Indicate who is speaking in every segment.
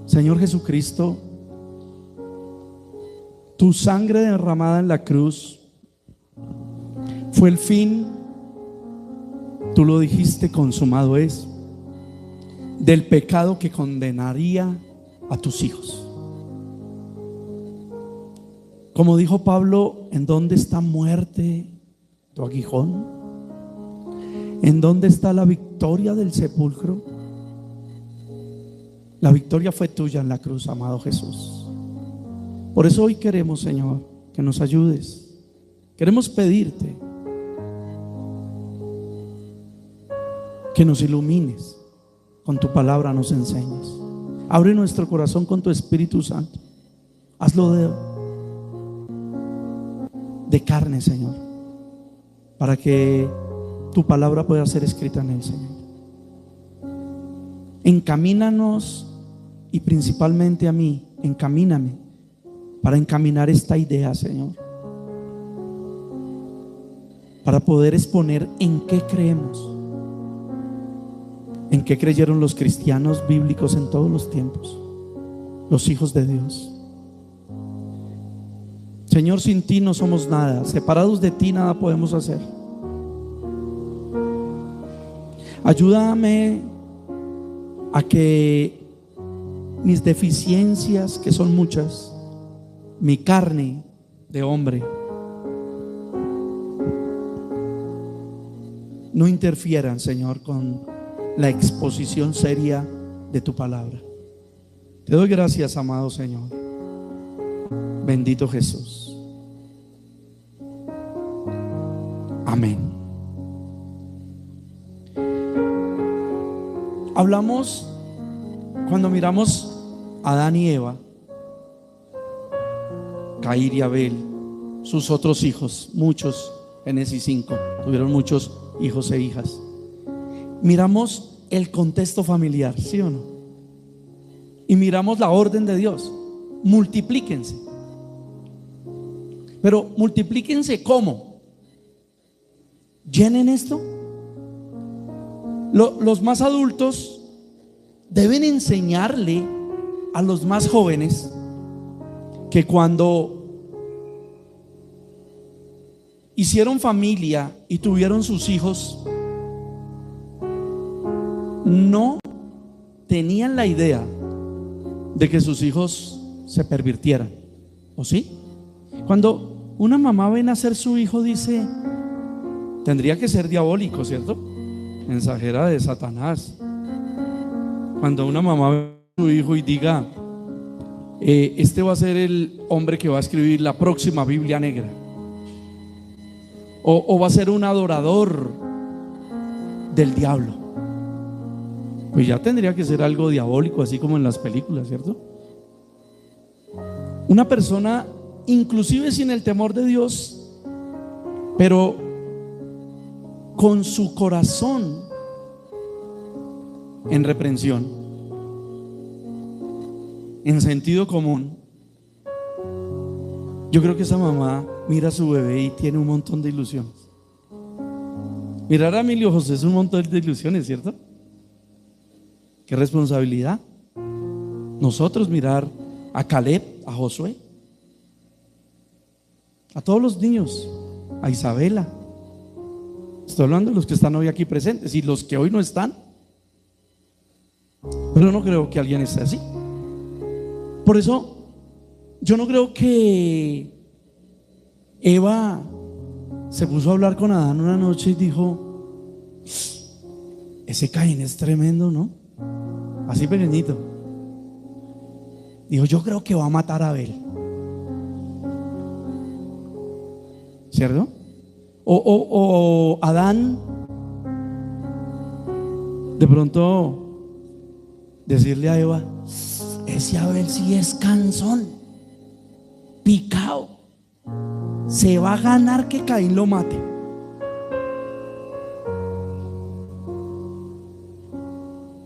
Speaker 1: Señor Jesucristo, tu sangre derramada en la cruz fue el fin, tú lo dijiste, consumado es, del pecado que condenaría a tus hijos. Como dijo Pablo, ¿en dónde está muerte tu aguijón? ¿En dónde está la victoria del sepulcro? La victoria fue tuya en la cruz, amado Jesús. Por eso hoy queremos, Señor, que nos ayudes. Queremos pedirte que nos ilumines, con tu palabra nos enseñes. Abre nuestro corazón con tu Espíritu Santo. Hazlo de carne, Señor, para que tu palabra pueda ser escrita en él, Señor. Encamínanos, y principalmente a mí, encamíname para encaminar esta idea, Señor, para poder exponer en qué creemos, en qué creyeron los cristianos bíblicos en todos los tiempos, los hijos de Dios. Señor, sin ti no somos nada, separados de ti nada podemos hacer. Ayúdame a que mis deficiencias, que son muchas, mi carne de hombre, no interfieran, Señor, con la exposición seria de tu palabra. Te doy gracias, amado Señor. Bendito Jesús. Amén. Hablamos, cuando miramos a Adán y Eva, Caín y Abel, sus otros hijos, muchos, Génesis 5, tuvieron muchos hijos e hijas. Miramos el contexto familiar, ¿sí o no? Y miramos la orden de Dios: multiplíquense. Pero multiplíquense ¿cómo? Llenen esto. Los más adultos deben enseñarle a los más jóvenes que cuando hicieron familia y tuvieron sus hijos, no tenían la idea de que sus hijos se pervirtieran, ¿o sí? Cuando una mamá ve nacer su hijo, dice: tendría que ser diabólico, ¿cierto? Mensajera de Satanás. Cuando una mamá ve a su hijo y diga: este va a ser el hombre que va a escribir la próxima Biblia negra, o va a ser un adorador del diablo, pues ya tendría que ser algo diabólico, así como en las películas, ¿cierto? Una persona, inclusive sin el temor de Dios, pero con su corazón en reprensión, en sentido común, yo creo que esa mamá mira a su bebé y tiene un montón de ilusiones. Mirar a Emilio José es un montón de ilusiones, ¿cierto? Qué responsabilidad. Nosotros mirar a Caleb, a Josué, a todos los niños, a Isabela. Estoy hablando de los que están hoy aquí presentes y los que hoy no están. Pero no creo que alguien esté así. Por eso yo no creo que Eva se puso a hablar con Adán una noche y dijo: ese Caín es tremendo, ¿no? Así pequeñito. Dijo: yo creo que va a matar a Abel, ¿cierto? O Adán de pronto decirle a Eva: ese Abel sí es cansón, picado, se va a ganar que Caín lo mate.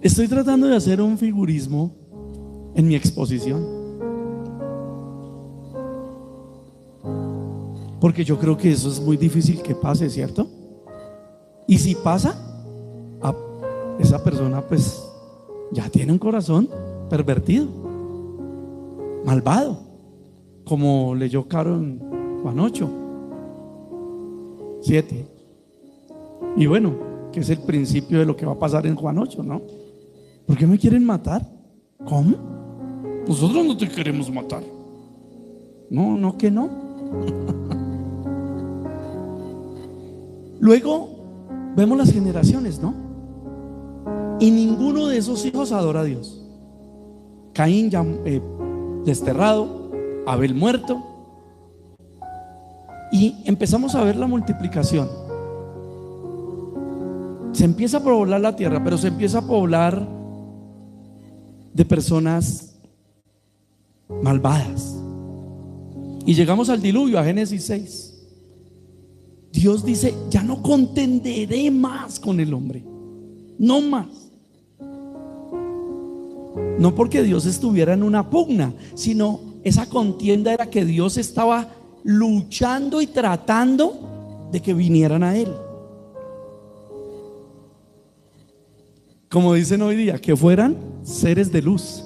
Speaker 1: Estoy tratando de hacer un figurismo en mi exposición, porque yo creo que eso es muy difícil que pase, ¿cierto? Y si pasa, esa persona pues ya tiene un corazón pervertido. malvado, como leyó Caro en Juan 8, 7. Y bueno, que es el principio de lo que va a pasar en Juan 8, ¿no? ¿Por qué me quieren matar? ¿Cómo? Nosotros no te queremos matar. No, no que no. Luego vemos las generaciones, ¿no? Y ninguno de esos hijos adora a Dios. Caín ya desterrado, Abel muerto. Y empezamos a ver la multiplicación. Se empieza a poblar la tierra, pero se empieza a poblar de personas malvadas. Y llegamos al diluvio, a Génesis 6. Dios dice: ya no contenderé más con el hombre, no más. No porque Dios estuviera en una pugna, sino esa contienda era que Dios estaba luchando y tratando de que vinieran a Él. Como dicen hoy día, que fueran seres de luz.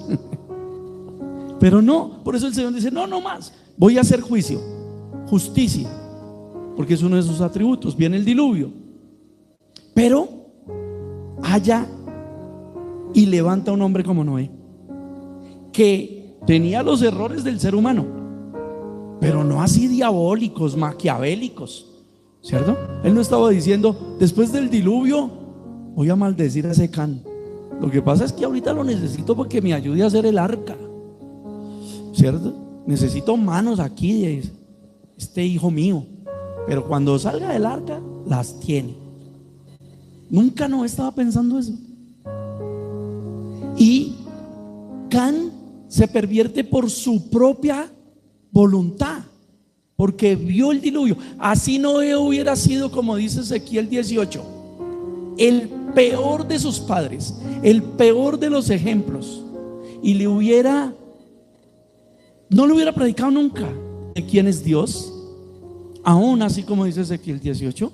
Speaker 1: Pero no, por eso el Señor dice: no, no más, voy a hacer juicio, justicia, porque es uno de sus atributos. Viene el diluvio, pero haya y levanta un hombre como Noé, que tenía los errores del ser humano, pero no así diabólicos, maquiavélicos, ¿cierto? Él no estaba diciendo: después del diluvio voy a maldecir a ese Can. Lo que pasa es que ahorita lo necesito porque me ayude a hacer el arca, ¿cierto? Necesito manos aquí de este hijo mío, pero cuando salga del arca las tiene. Nunca no estaba pensando eso. Y Can se pervierte por su propia voluntad, porque vio el diluvio. Así Noé hubiera sido, como dice Ezequiel 18, el peor de sus padres, el peor de los ejemplos, y no le hubiera predicado nunca de quién es Dios. Aún así, como dice Ezequiel 18,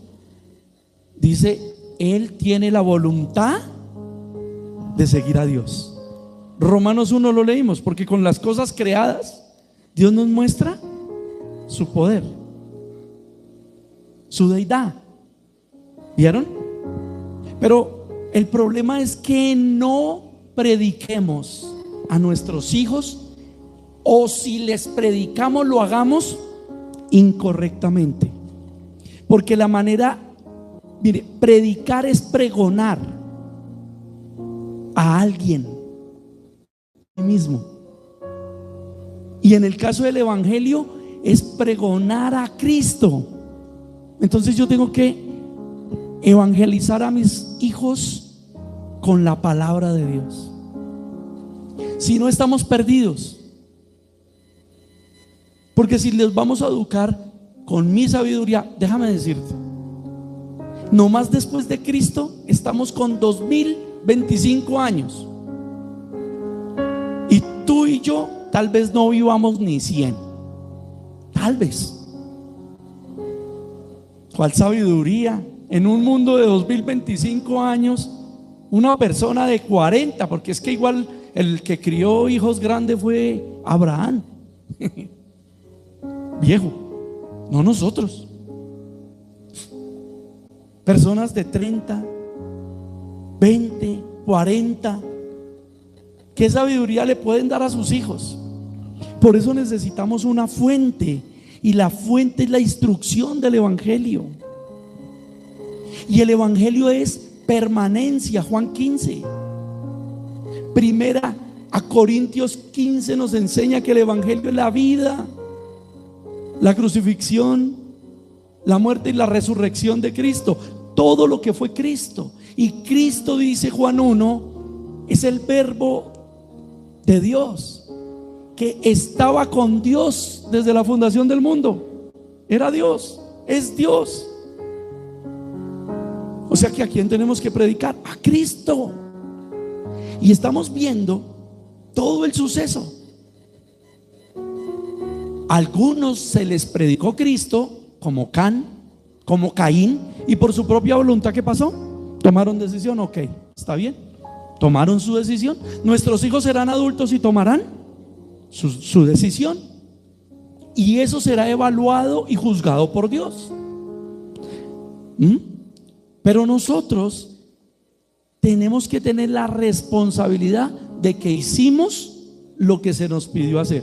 Speaker 1: dice: él tiene la voluntad de seguir a Dios. Romanos 1 lo leímos, porque con las cosas creadas Dios nos muestra su poder, su deidad. ¿Vieron? Pero el problema es que no prediquemos a nuestros hijos, o si les predicamos lo hagamos incorrectamente. Porque la manera, mire, predicar es pregonar a alguien mismo. Y en el caso del evangelio es pregonar a Cristo. Entonces yo tengo que evangelizar a mis hijos con la palabra de Dios. Si no, estamos perdidos. Porque si les vamos a educar con mi sabiduría, déjame decirte, no más después de Cristo estamos con 2025 años, y tú y yo tal vez no vivamos ni 100, tal vez. ¿Cuál sabiduría? En un mundo de 2025 años, una persona de 40, porque es que igual el que crió hijos grandes fue Abraham, viejo, no nosotros. Personas de 30, 20, 40, ¿qué sabiduría le pueden dar a sus hijos? Por eso necesitamos una fuente, y la fuente es la instrucción del evangelio. Y el evangelio es permanencia. Juan 15, primera a Corintios 15 nos enseña que el evangelio es la vida, la crucifixión, la muerte y la resurrección de Cristo. Todo lo que fue Cristo. Y Cristo, dice Juan 1, es el verbo de Dios, que estaba con Dios desde la fundación del mundo. Era Dios, es Dios. O sea que ¿a quién tenemos que predicar? A Cristo. Y estamos viendo todo el suceso. A algunos se les predicó Cristo, como Can, como Caín, y por su propia voluntad, ¿qué pasó? Tomaron decisión. Ok, está bien, tomaron su decisión. Nuestros hijos serán adultos y tomarán su decisión. Y eso será evaluado y juzgado por Dios. Pero nosotros tenemos que tener la responsabilidad de que hicimos lo que se nos pidió hacer,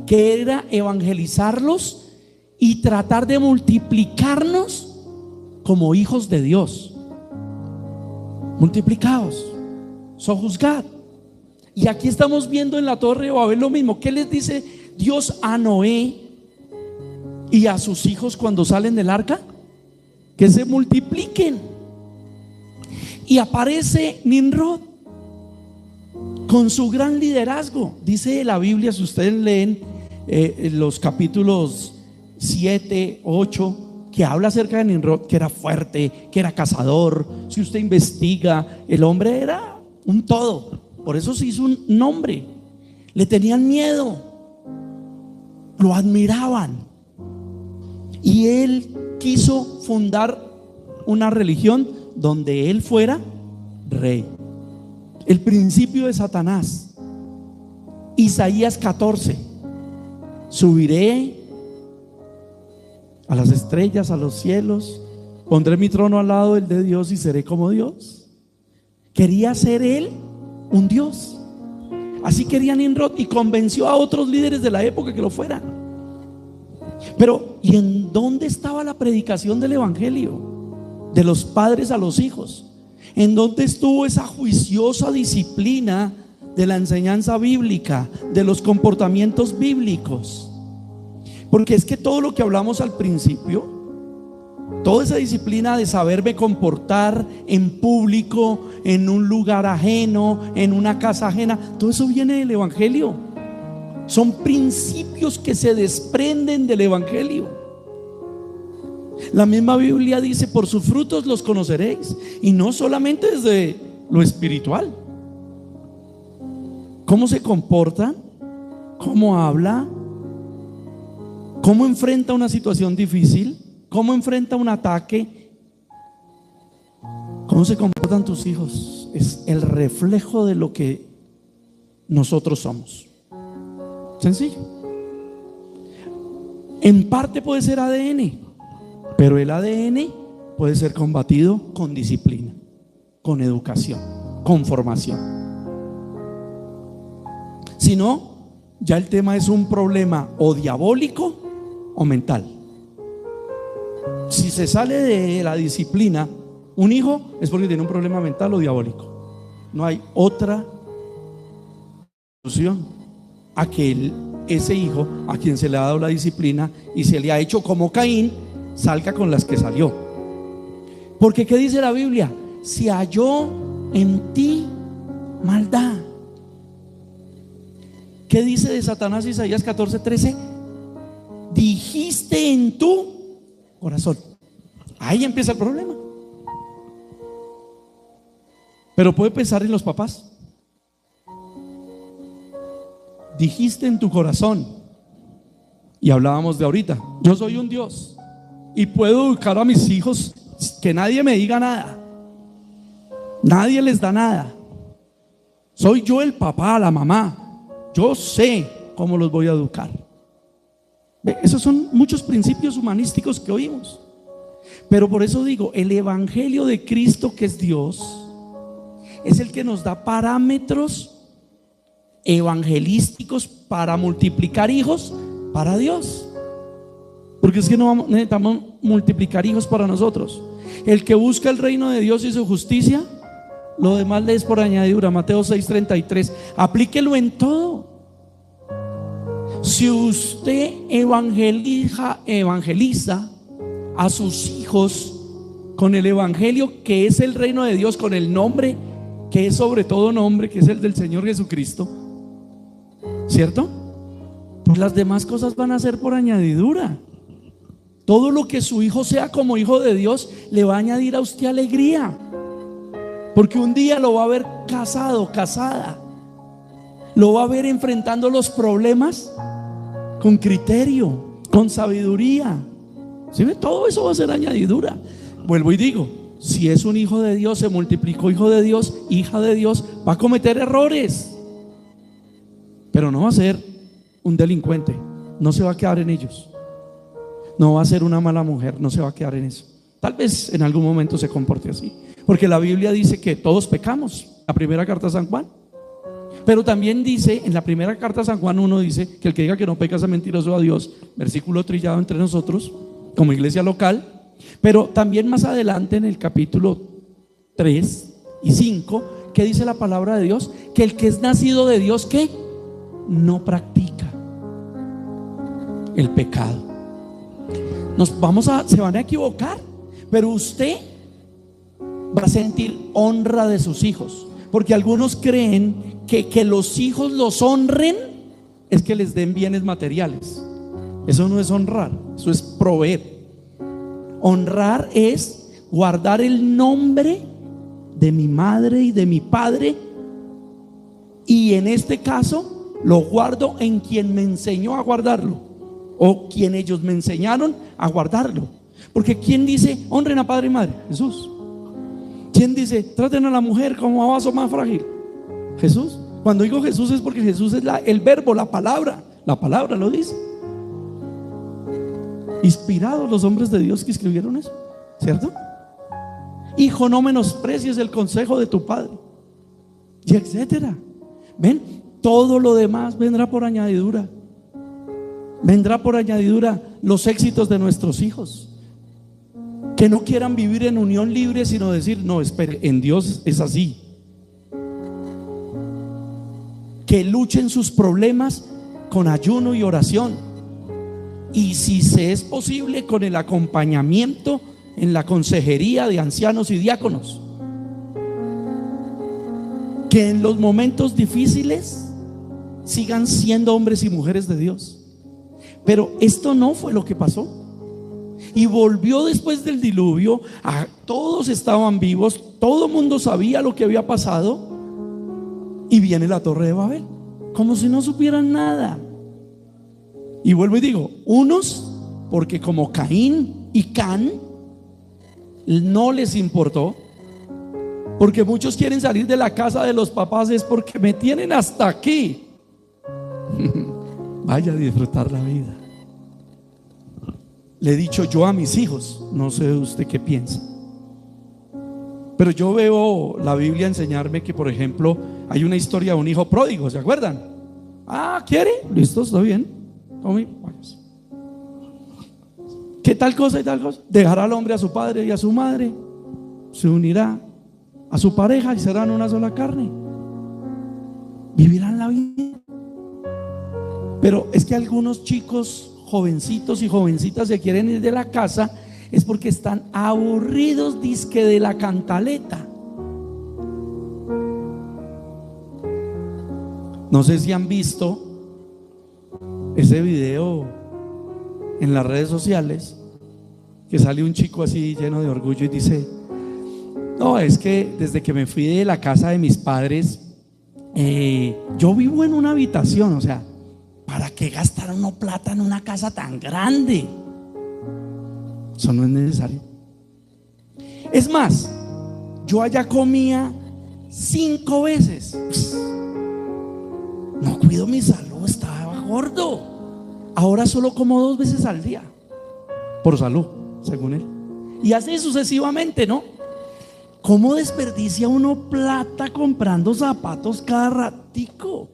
Speaker 1: que era evangelizarlos y tratar de multiplicarnos como hijos de Dios. Multiplicados, sojuzgad. Y aquí estamos viendo en la Torre de Babel lo mismo. ¿Qué les dice Dios a Noé y a sus hijos cuando salen del arca? Que se multipliquen. Y aparece Nimrod con su gran liderazgo. Dice la Biblia, si ustedes leen los capítulos 7, 8, que habla acerca de Nimrod, que era fuerte, que era cazador. Si usted investiga, el hombre era un todo. Por eso se hizo un nombre. Le tenían miedo, lo admiraban. Y él quiso fundar una religión donde él fuera rey. El principio de Satanás. Isaías 14: subiré a las estrellas, a los cielos, pondré mi trono al lado del de Dios y seré como Dios. Quería ser él un Dios. Así quería Nimrod, y convenció a otros líderes de la época que lo fueran. Pero ¿y en dónde estaba la predicación del evangelio? De los padres a los hijos. ¿En dónde estuvo esa juiciosa disciplina de la enseñanza bíblica, de los comportamientos bíblicos? Porque es que todo lo que hablamos al principio, toda esa disciplina de saberme comportar en público, en un lugar ajeno, en una casa ajena, todo eso viene del evangelio. Son principios que se desprenden del evangelio. La misma Biblia dice: por sus frutos los conoceréis. Y no solamente desde lo espiritual. ¿Cómo se comporta? ¿Cómo habla? ¿Cómo enfrenta una situación difícil? ¿Cómo enfrenta un ataque? ¿Cómo se comportan tus hijos? Es el reflejo de lo que nosotros somos. Sencillo. En parte puede ser ADN, pero el ADN puede ser combatido con disciplina, con educación, con formación. Si no, ya el tema es un problema o diabólico o mental. Si se sale de la disciplina un hijo, es porque tiene un problema mental o diabólico. No hay otra solución a que ese hijo, a quien se le ha dado la disciplina y se le ha hecho como Caín, salga con las que salió. Porque ¿qué dice la Biblia? Si halló en ti maldad. ¿Qué dice de Satanás Isaías 14:13? Dijiste en tu corazón. Ahí empieza el problema. Pero puede pensar en los papás. Dijiste en tu corazón. Y hablábamos de ahorita: yo soy un Dios y puedo educar a mis hijos, que nadie me diga nada, nadie les da nada. Soy yo el papá, la mamá. Yo sé cómo los voy a educar. Esos son muchos principios humanísticos que oímos. Pero por eso digo, el evangelio de Cristo, que es Dios, es el que nos da parámetros evangelísticos para multiplicar hijos para Dios. Porque es que no necesitamos multiplicar hijos para nosotros. El que busca el reino de Dios y su justicia, lo demás le es por añadidura. Mateo 6:33. Aplíquelo en todo. Si usted evangeliza a sus hijos con el evangelio, que es el reino de Dios, con el nombre que es sobre todo nombre, que es el del Señor Jesucristo, ¿cierto? Pues las demás cosas van a ser por añadidura. Todo lo que su hijo sea como hijo de Dios le va a añadir a usted alegría, porque un día lo va a ver casado, casada, lo va a ver enfrentando los problemas con criterio, con sabiduría. ¿Sí ve? Todo eso va a ser añadidura. Vuelvo y digo, si es un hijo de Dios, se multiplicó hijo de Dios, hija de Dios, va a cometer errores, pero no va a ser un delincuente, no se va a quedar en ellos. No va a ser una mala mujer, no se va a quedar en eso. Tal vez en algún momento se comporte así, porque la Biblia dice que todos pecamos, la primera carta de San Juan. Pero también dice, en la primera carta de San Juan 1 dice que el que diga que no peca es mentiroso a Dios, versículo trillado entre nosotros como iglesia local. Pero también más adelante en el capítulo 3 y 5, ¿qué dice la palabra de Dios? Que el que es nacido de Dios, ¿qué? No practica el pecado. Se van a equivocar, pero usted va a sentir honra de sus hijos, porque algunos creen que los hijos los honren es que les den bienes materiales. Eso no es honrar, eso es proveer. Honrar es guardar el nombre de mi madre y de mi padre, y en este caso lo guardo en quien me enseñó a guardarlo, o quien ellos me enseñaron a guardarlo. Porque ¿quién dice honren a padre y madre? Jesús. ¿Quién dice traten a la mujer como a vaso más frágil? Jesús. Cuando digo Jesús es porque Jesús es el verbo, la palabra lo dice. Inspirados los hombres de Dios que escribieron eso, ¿cierto? Hijo, no menosprecies el consejo de tu padre, y etcétera. Ven, todo lo demás vendrá por añadidura. Vendrá por añadidura los éxitos de nuestros hijos, que no quieran vivir en unión libre, sino decir no, espere, en Dios es así. Que luchen sus problemas con ayuno y oración, y si se es posible con el acompañamiento en la consejería de ancianos y diáconos. Que en los momentos difíciles sigan siendo hombres y mujeres de Dios. Pero esto no fue lo que pasó. Y volvió después del diluvio. Todos estaban vivos, todo el mundo sabía lo que había pasado, y viene la Torre de Babel, como si no supieran nada. Y vuelvo y digo, unos porque como Caín y Can no les importó, porque muchos quieren salir de la casa de los papás es porque me tienen hasta aquí. Vaya a disfrutar la vida. Le he dicho yo a mis hijos, no sé usted qué piensa, pero yo veo la Biblia enseñarme que, por ejemplo, hay una historia de un hijo pródigo, ¿se acuerdan? ¿Quiere? Listo, está bien. Tome, váyase. ¿Qué tal cosa y tal cosa? Dejará al hombre a su padre y a su madre, se unirá a su pareja y serán una sola carne. Vivirán la vida. Pero es que algunos chicos, jovencitos y jovencitas, se quieren ir de la casa, es porque están aburridos, dizque de la cantaleta. No sé si han visto ese video en las redes sociales, que sale un chico así lleno de orgullo y dice: no, es que desde que me fui de la casa de mis padres, yo vivo en una habitación. O sea, ¿para qué gastar uno plata en una casa tan grande? Eso no es necesario. Es más, yo allá comía 5 veces. No cuido mi salud, estaba gordo. Ahora solo como 2 veces al día, por salud, según él. Y así sucesivamente, ¿no? ¿Cómo desperdicia uno plata comprando zapatos cada ratico?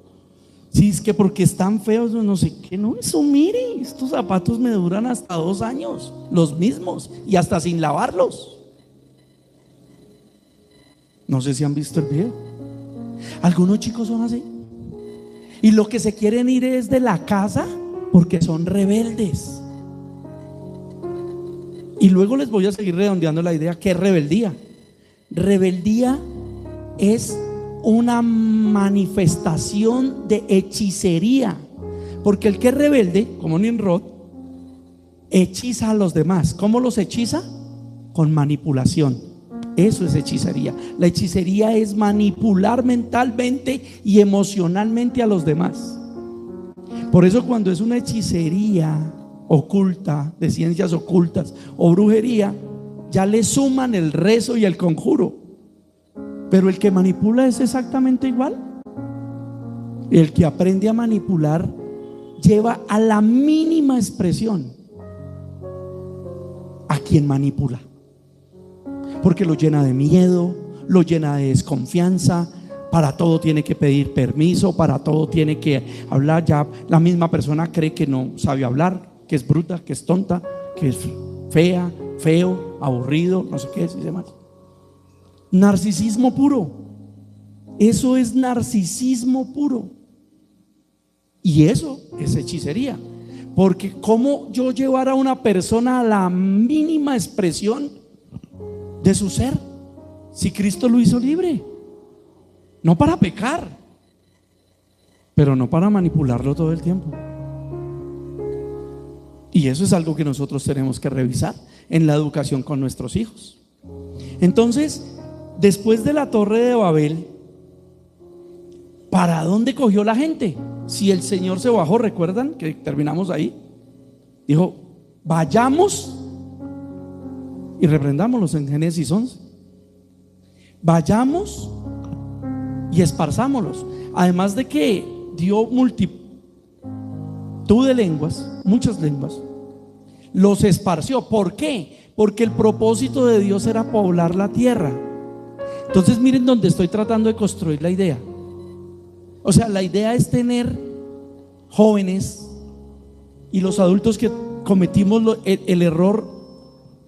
Speaker 1: Si es que porque están feos, no sé qué. No, eso mire, estos zapatos me duran hasta 2 años, los mismos, y hasta sin lavarlos. No sé si han visto el video. Algunos chicos son así, y lo que se quieren ir es de la casa porque son rebeldes. Y luego les voy a seguir redondeando la idea. ¿Qué es rebeldía? Rebeldía es una manifestación de hechicería, porque el que es rebelde, como Nimrod, hechiza a los demás. ¿Cómo los hechiza? Con manipulación. Eso es hechicería. La hechicería es manipular mentalmente y emocionalmente a los demás. Por eso cuando es una hechicería oculta, de ciencias ocultas o brujería, ya le suman el rezo y el conjuro. Pero el que manipula es exactamente igual. El que aprende a manipular lleva a la mínima expresión a quien manipula, porque lo llena de miedo, lo llena de desconfianza. Para todo tiene que pedir permiso, para todo tiene que hablar. Ya la misma persona cree que no sabe hablar, que es bruta, que es tonta, que es fea, feo, aburrido, no sé qué es y demás. Narcisismo puro. Eso es narcisismo puro. Y eso es hechicería. Porque ¿cómo yo llevar a una persona a la mínima expresión de su ser si Cristo lo hizo libre? No para pecar, pero no para manipularlo todo el tiempo. Y eso es algo que nosotros tenemos que revisar en la educación con nuestros hijos. Entonces, después de la Torre de Babel, ¿para dónde cogió la gente? Si el Señor se bajó, ¿recuerdan que terminamos ahí? Dijo, vayamos y reprendámoslos en Génesis 11. Vayamos y esparzámoslos. Además de que dio multitud de lenguas, muchas lenguas, los esparció. ¿Por qué? Porque el propósito de Dios era poblar la tierra. Entonces miren donde estoy tratando de construir la idea. O sea, la idea es tener jóvenes y los adultos que cometimos el error,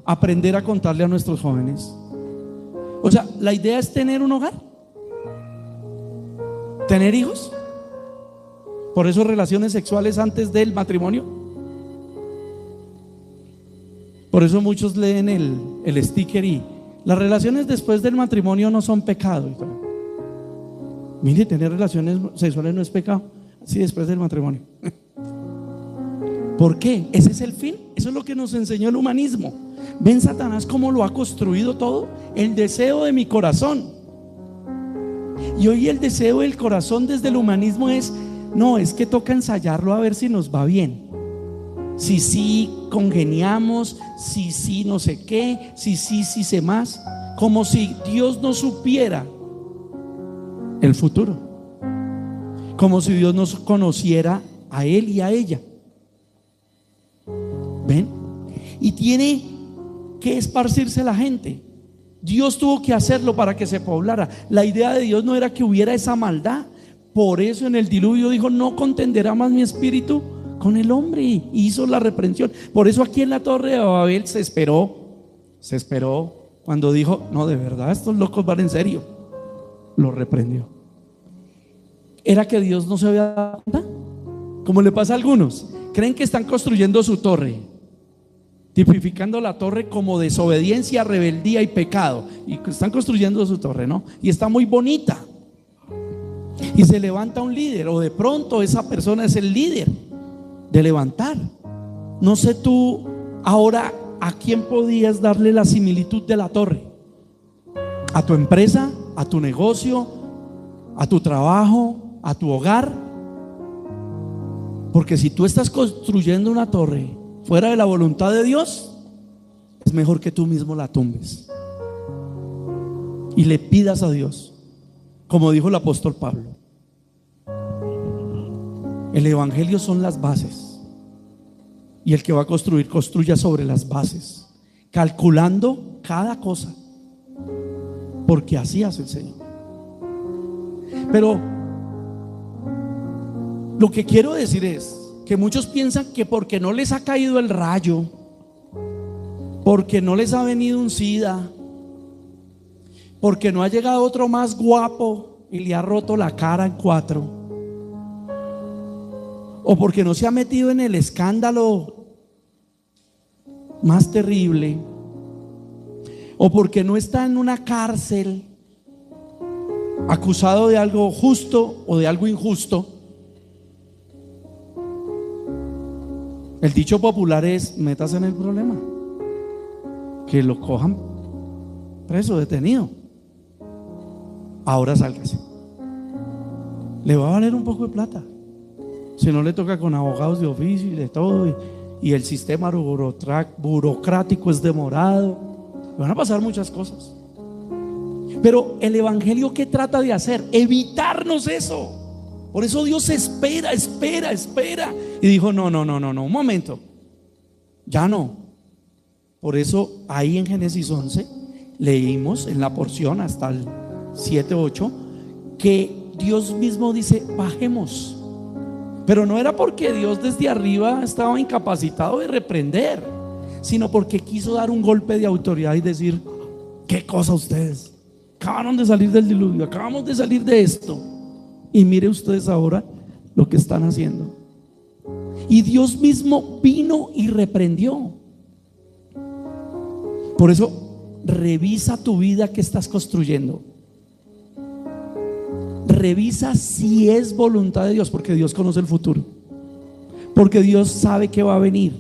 Speaker 1: aprender a contarle a nuestros jóvenes. O sea, la idea es tener un hogar, tener hijos. Por eso relaciones sexuales antes del matrimonio. Por eso muchos leen el sticker y las relaciones después del matrimonio no son pecado. Mire, tener relaciones sexuales no es pecado, así después del matrimonio. ¿Por qué? Ese es el fin. Eso es lo que nos enseñó el humanismo. ¿Ven Satanás cómo lo ha construido todo? El deseo de mi corazón. Y hoy el deseo del corazón desde el humanismo es, no, es que toca ensayarlo a ver si nos va bien. Si sí congeniamos, si sí no sé qué, si sí sé más. Como si Dios no supiera el futuro, como si Dios no conociera a él y a ella. ¿Ven? Y tiene que esparcirse la gente. Dios tuvo que hacerlo para que se poblara. La idea de Dios no era que hubiera esa maldad. Por eso en el diluvio dijo, no contenderá más mi espíritu con el hombre, y hizo la reprensión. Por eso aquí en la Torre de Babel se esperó cuando dijo, no, de verdad estos locos van en serio. Lo reprendió. ¿Era que Dios no se había dado cuenta? Como le pasa a algunos, creen que están construyendo su torre, tipificando la torre como desobediencia, rebeldía y pecado, y están construyendo su torre, ¿no? Y está muy bonita, y se levanta un líder, o de pronto esa persona es el líder de levantar. No sé tú ahora a quién podías darle la similitud de la torre. A tu empresa, a tu negocio, a tu trabajo, a tu hogar. Porque si tú estás construyendo una torre fuera de la voluntad de Dios, es mejor que tú mismo la tumbes y le pidas a Dios, como dijo el apóstol Pablo. El evangelio son las bases, y el que va a construir, construya sobre las bases, calculando cada cosa, porque así hace el Señor. Pero lo que quiero decir es que muchos piensan que porque no les ha caído el rayo, porque no les ha venido un SIDA, porque no ha llegado otro más guapo y le ha roto la cara en cuatro, o porque no se ha metido en el escándalo más terrible, o porque no está en una cárcel acusado de algo justo o de algo injusto. El dicho popular es: métase en el problema, que lo cojan preso, detenido, ahora sálgase. Le va a valer un poco de plata. Si no, le toca con abogados de oficio y de todo, y el sistema burocrático es demorado. Le van a pasar muchas cosas. Pero el evangelio, ¿qué trata de hacer? Evitarnos eso. Por eso Dios espera. Y dijo, no, un momento, ya no. Por eso ahí en Génesis 11 leímos en la porción hasta el 7-8 que Dios mismo dice, bajemos. Pero no era porque Dios desde arriba estaba incapacitado de reprender, sino porque quiso dar un golpe de autoridad y decir, ¿qué cosa ustedes? Acabaron de salir del diluvio, acabamos de salir de esto, y mire ustedes ahora lo que están haciendo. Y Dios mismo vino y reprendió. Por eso revisa tu vida que estás construyendo. Revisa si es voluntad de Dios, porque Dios conoce el futuro, porque Dios sabe que va a venir.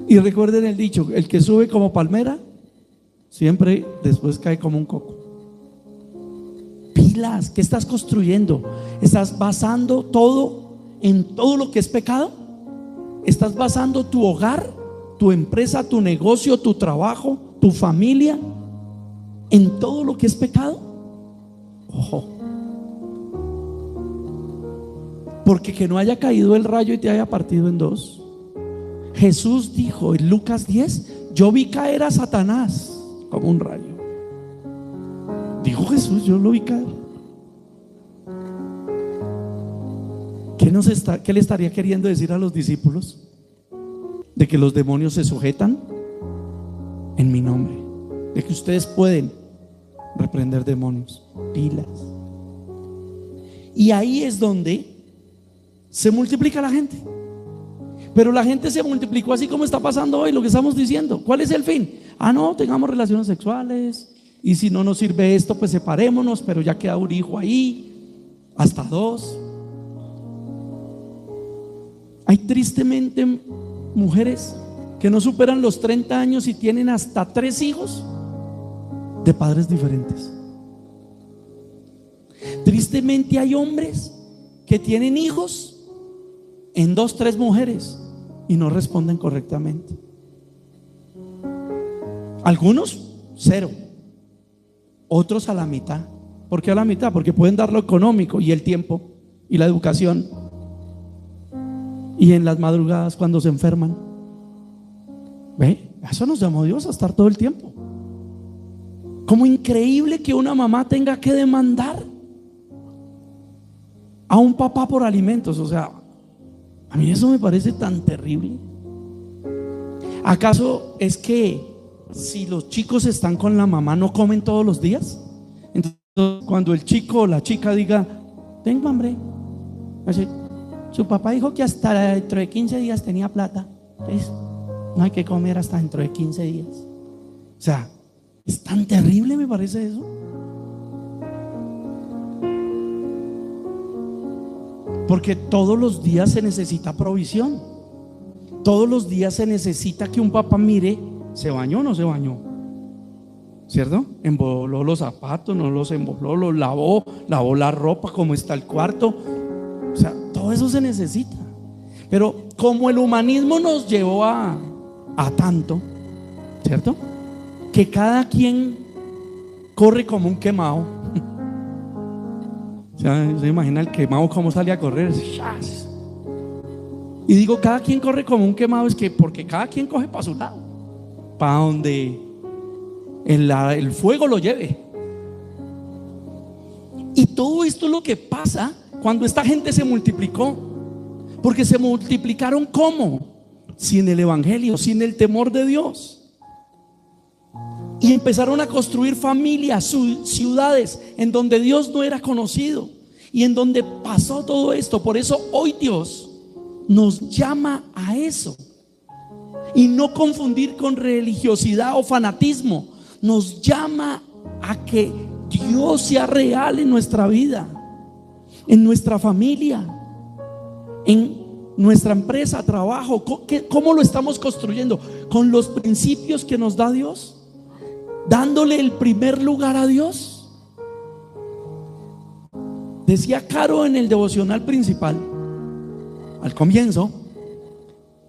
Speaker 1: Y recuerden el dicho, el que sube como palmera siempre después cae como un coco. Pilas, ¿qué estás construyendo? ¿Estás basando todo en todo lo que es pecado? ¿Estás basando tu hogar, tu empresa, tu negocio, tu trabajo, tu familia en todo lo que es pecado? Ojo, porque que no haya caído el rayo y te haya partido en dos. Jesús dijo en Lucas 10, yo vi caer a Satanás como un rayo. Dijo Jesús, yo lo vi caer. ¿Qué le estaría queriendo decir a los discípulos? De que los demonios se sujetan en mi nombre, de que ustedes pueden reprender demonios. Pilas. Y ahí es donde se multiplica la gente. Pero la gente se multiplicó así como está pasando hoy, lo que estamos diciendo. ¿Cuál es el fin? No, tengamos relaciones sexuales, y si no nos sirve esto, pues separémonos, pero ya queda un hijo ahí, hasta 2. Hay tristemente mujeres que no superan los 30 años y tienen hasta 3 hijos de padres diferentes. Tristemente hay hombres que tienen hijos en 2, 3 mujeres y no responden correctamente. Algunos 0, otros a la mitad. ¿Por qué a la mitad? Porque pueden dar lo económico y el tiempo y la educación, y en las madrugadas cuando se enferman. ¿Ve? Eso nos llamó Dios a estar todo el tiempo. Como increíble que una mamá tenga que demandar a un papá por alimentos. O sea, a mí eso me parece tan terrible. ¿Acaso es que si los chicos están con la mamá no comen todos los días? Entonces cuando el chico o la chica diga, tengo hambre, así, su papá dijo que hasta dentro de 15 días tenía plata, entonces no hay que comer hasta dentro de 15 días. O sea, es tan terrible, me parece eso. Porque todos los días se necesita provisión. Todos los días se necesita que un papá mire, ¿se bañó o no se bañó? ¿Cierto? Emboló los zapatos, no los emboló, los lavó la ropa, cómo está el cuarto. O sea, todo eso se necesita. Pero como el humanismo nos llevó a tanto, ¿cierto? Que cada quien corre como un quemado. O sea, se imagina el quemado cómo sale a correr. Y digo, cada quien corre como un quemado, es que porque cada quien coge para su lado, para donde el fuego lo lleve. Y todo esto es lo que pasa cuando esta gente se multiplicó. Porque se multiplicaron ¿cómo? Sin el evangelio, sin el temor de Dios. Y empezaron a construir familias, ciudades en donde Dios no era conocido y en donde pasó todo esto. Por eso hoy Dios nos llama a eso, y no confundir con religiosidad o fanatismo. Nos llama a que Dios sea real en nuestra vida, en nuestra familia, en nuestra empresa, trabajo. ¿Cómo lo estamos construyendo? Con los principios que nos da Dios, dándole el primer lugar a Dios. Decía Caro en el devocional principal al comienzo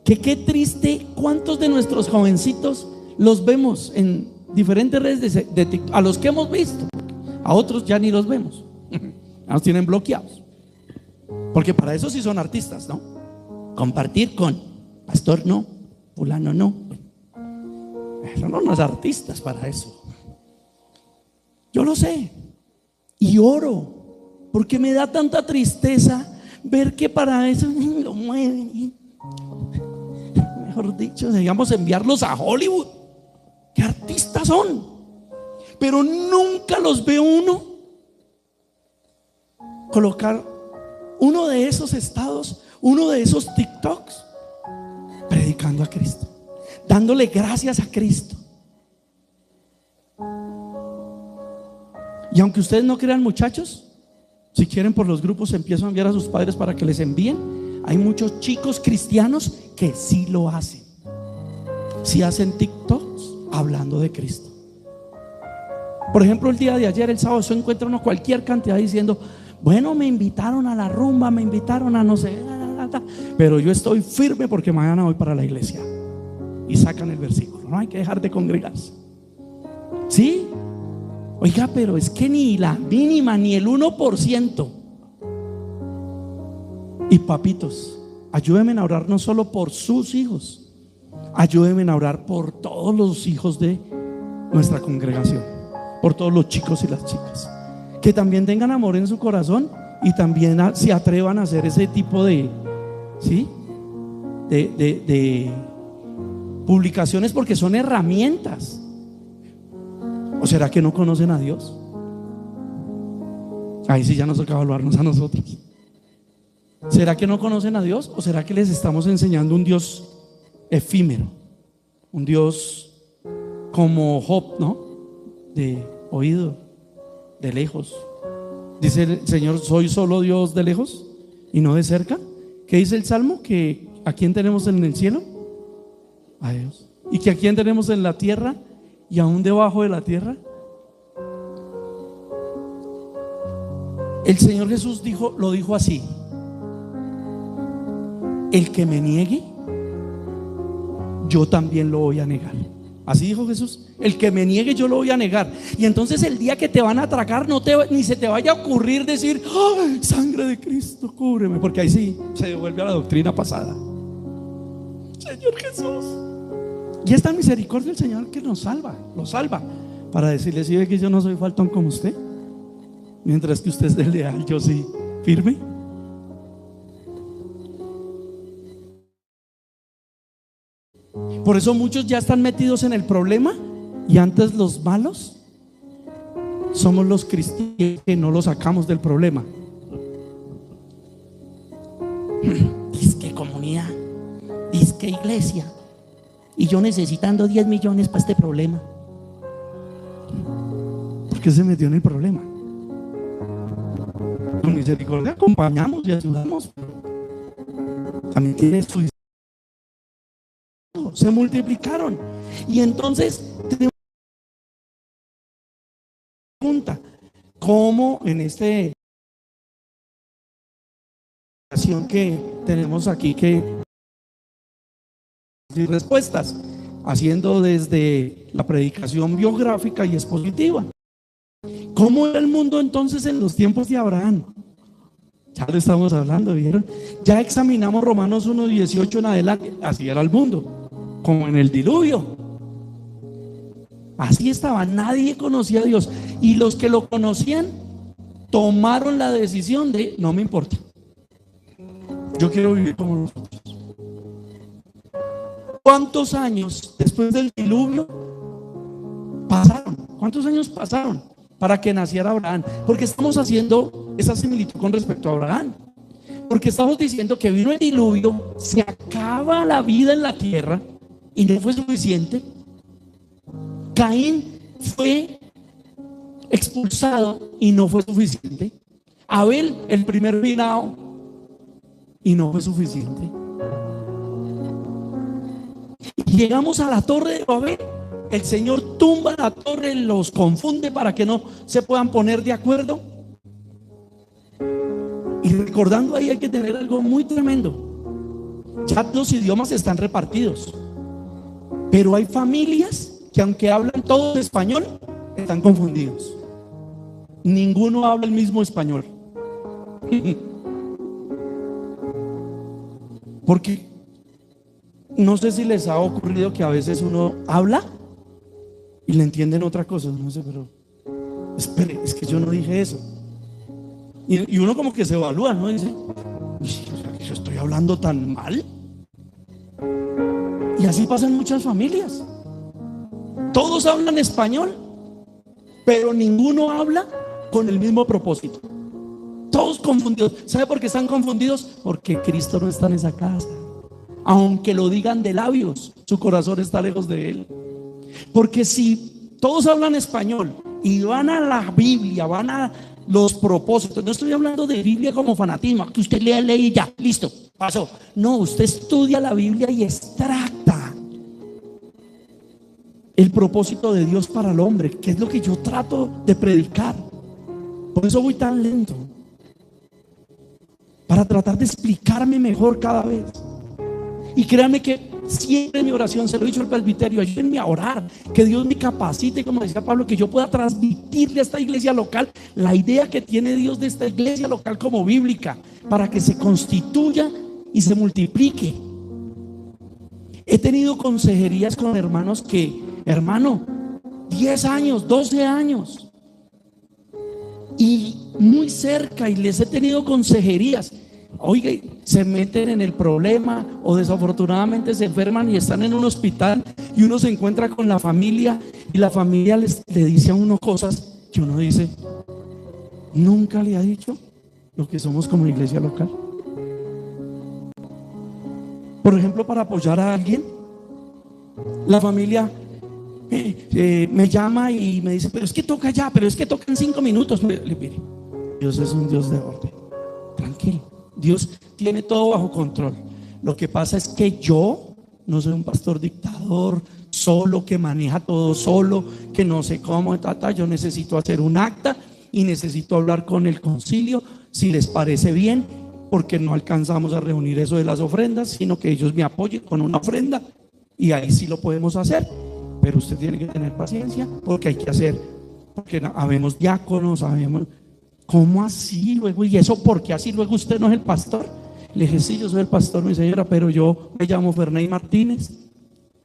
Speaker 1: que qué triste cuántos de nuestros jovencitos los vemos en diferentes redes de TikTok, a los que hemos visto, a otros ya ni los vemos, ya los tienen bloqueados. Porque para eso sí son artistas, ¿no? Compartir con pastor no, fulano no. Son unos artistas para eso. Yo lo sé. Y oro, porque me da tanta tristeza ver que para eso lo mueven. Mejor dicho, digamos, enviarlos a Hollywood. ¿Qué artistas son? Pero nunca los ve uno colocar uno de esos estados, uno de esos TikToks, predicando a Cristo, dándole gracias a Cristo. Y aunque ustedes no crean, muchachos, si quieren, por los grupos empiezo a enviar a sus padres para que les envíen. Hay muchos chicos cristianos que sí lo hacen. Sí hacen TikToks hablando de Cristo. Por ejemplo, el día de ayer, el sábado, se encuentra uno cualquier cantidad diciendo: bueno, me invitaron a la rumba, me invitaron a no sé, pero yo estoy firme porque mañana voy para la iglesia. Y sacan el versículo: no hay que dejar de congregarse. ¿Sí? Oiga, pero es que ni la mínima, ni el 1%. Y papitos, ayúdenme a orar no solo por sus hijos, ayúdenme a orar por todos los hijos de nuestra congregación, por todos los chicos y las chicas, que también tengan amor en su corazón y también se atrevan a hacer ese tipo de, ¿sí? de publicaciones, porque son herramientas. ¿O será que no conocen a Dios? Ahí sí ya nos toca evaluarnos a nosotros. ¿Será que no conocen a Dios? ¿O será que les estamos enseñando un Dios efímero? Un Dios como Job, ¿no? De oído, de lejos. Dice el Señor: soy solo Dios de lejos y no de cerca. ¿Qué dice el Salmo? Que ¿a quién tenemos en el cielo? A Dios. ¿Y que a quién tenemos en la tierra y aún debajo de la tierra? El Señor Jesús lo dijo así: el que me niegue, yo también lo voy a negar. Así dijo Jesús: el que me niegue, yo lo voy a negar. Y entonces el día que te van a atracar, ni se te vaya a ocurrir decir: ¡ay, sangre de Cristo, cúbreme! Porque ahí sí se devuelve a la doctrina pasada. Señor Jesús. Y esta misericordia del Señor que nos salva, lo salva, para decirle: si ve que yo no soy faltón como usted, mientras que usted es del leal, yo sí, firme. Por eso muchos ya están metidos en el problema, y antes los malos somos los cristianos que no los sacamos del problema. Dice que comunidad, dice que iglesia, y yo necesitando 10 millones para este problema. ¿Por qué se metió en el problema? Con misericordia acompañamos y ayudamos. También tiene su... se multiplicaron. Y entonces tenemos una pregunta: ¿cómo en esta ocasión que tenemos aquí que y respuestas, haciendo desde la predicación biográfica y expositiva? ¿Cómo era el mundo entonces en los tiempos de Abraham? Ya lo estamos hablando, ¿vieron? Ya examinamos Romanos 1:18 en adelante. Así era el mundo, como en el diluvio. Así estaba, nadie conocía a Dios. Y los que lo conocían tomaron la decisión de: no me importa, yo quiero vivir como nosotros. ¿Cuántos años después del diluvio pasaron? ¿Cuántos años pasaron para que naciera Abraham? Porque estamos haciendo esa similitud con respecto a Abraham. Porque estamos diciendo que vino el diluvio, se acaba la vida en la tierra y no fue suficiente. Caín fue expulsado y no fue suficiente. Abel, el primer reinado, y no fue suficiente. Llegamos a la torre de Babel. El Señor tumba la torre, los confunde para que no se puedan poner de acuerdo. Y recordando ahí hay que tener algo muy tremendo. Ya los idiomas están repartidos, pero hay familias que, aunque hablan todos español, están confundidos. Ninguno habla el mismo español. Porque no sé si les ha ocurrido que a veces uno habla y le entienden otra cosa. No sé, pero espere, es que yo no dije eso. Y uno como que se evalúa, ¿no? Dice, o sea, que yo estoy hablando tan mal. Y así pasa en muchas familias. Todos hablan español, pero ninguno habla con el mismo propósito. Todos confundidos. ¿Sabe por qué están confundidos? Porque Cristo no está en esa casa. Aunque lo digan de labios, su corazón está lejos de Él. Porque si todos hablan español y van a la Biblia, van a los propósitos, no estoy hablando de Biblia como fanatismo, que usted lea, lee y ya, listo, pasó. No, usted estudia la Biblia y extracta el propósito de Dios para el hombre, que es lo que yo trato de predicar. Por eso voy tan lento, para tratar de explicarme mejor cada vez. Y créanme que siempre en mi oración, se lo he dicho al presbiterio, ayúdenme a orar, que Dios me capacite, como decía Pablo, que yo pueda transmitirle a esta iglesia local la idea que tiene Dios de esta iglesia local como bíblica, para que se constituya y se multiplique. He tenido consejerías con hermanos que, hermano, 10 años, 12 años, y muy cerca, y les he tenido consejerías. Oiga, se meten en el problema o desafortunadamente se enferman y están en un hospital y uno se encuentra con la familia y la familia le dice a uno cosas que uno dice, nunca le ha dicho lo que somos como iglesia local. Por ejemplo, para apoyar a alguien, la familia me llama y me dice, pero es que toca ya, pero es que toca en 5 minutos. Mire, Dios es un Dios de orden, tranquilo. Dios tiene todo bajo control. Lo que pasa es que yo no soy un pastor dictador, solo, que maneja todo solo, que no sé cómo, yo necesito hacer un acta y necesito hablar con el concilio, si les parece bien, porque no alcanzamos a reunir eso de las ofrendas, sino que ellos me apoyen con una ofrenda y ahí sí lo podemos hacer. Pero usted tiene que tener paciencia, porque hay que hacer, porque habemos diáconos, habemos... ¿Cómo así luego? ¿Y eso por qué así luego usted no es el pastor? Le dije, sí, yo soy el pastor, mi señora, pero yo me llamo Ferney Martínez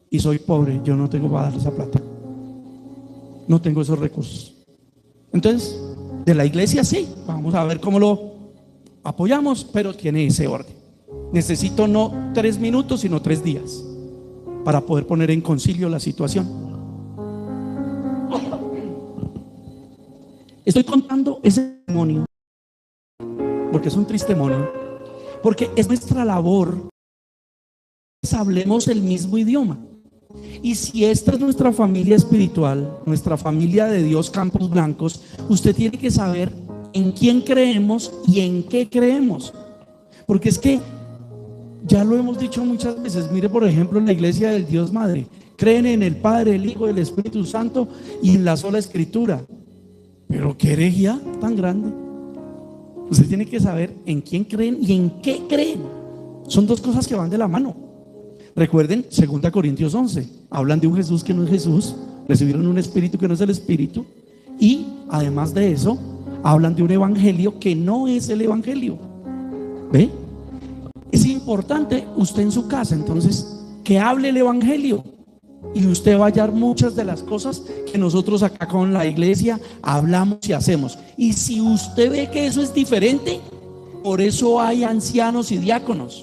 Speaker 1: y soy pobre, yo no tengo para darle esa plata, no tengo esos recursos. Entonces, de la iglesia sí, vamos a ver cómo lo apoyamos, pero tiene ese orden. Necesito no 3 minutos, sino 3 días para poder poner en concilio la situación. Estoy contando ese testimonio porque es un testimonio, porque es nuestra labor que hablemos el mismo idioma. Y si esta es nuestra familia espiritual, nuestra familia de Dios Campos Blancos, usted tiene que saber en quién creemos y en qué creemos, porque es que ya lo hemos dicho muchas veces. Mire, por ejemplo, en la iglesia del Dios Madre, creen en el Padre, el Hijo y el Espíritu Santo y en la sola Escritura. Pero qué herejía tan grande. Usted tiene que saber en quién creen y en qué creen. Son dos cosas que van de la mano. Recuerden 2 Corintios 11. Hablan de un Jesús que no es Jesús, recibieron un espíritu que no es el espíritu, y además de eso hablan de un evangelio que no es el evangelio. ¿Ve? Es importante usted en su casa entonces que hable el evangelio, y usted va a hallar muchas de las cosas que nosotros acá con la iglesia hablamos y hacemos. Y si usted ve que eso es diferente, por eso hay ancianos y diáconos,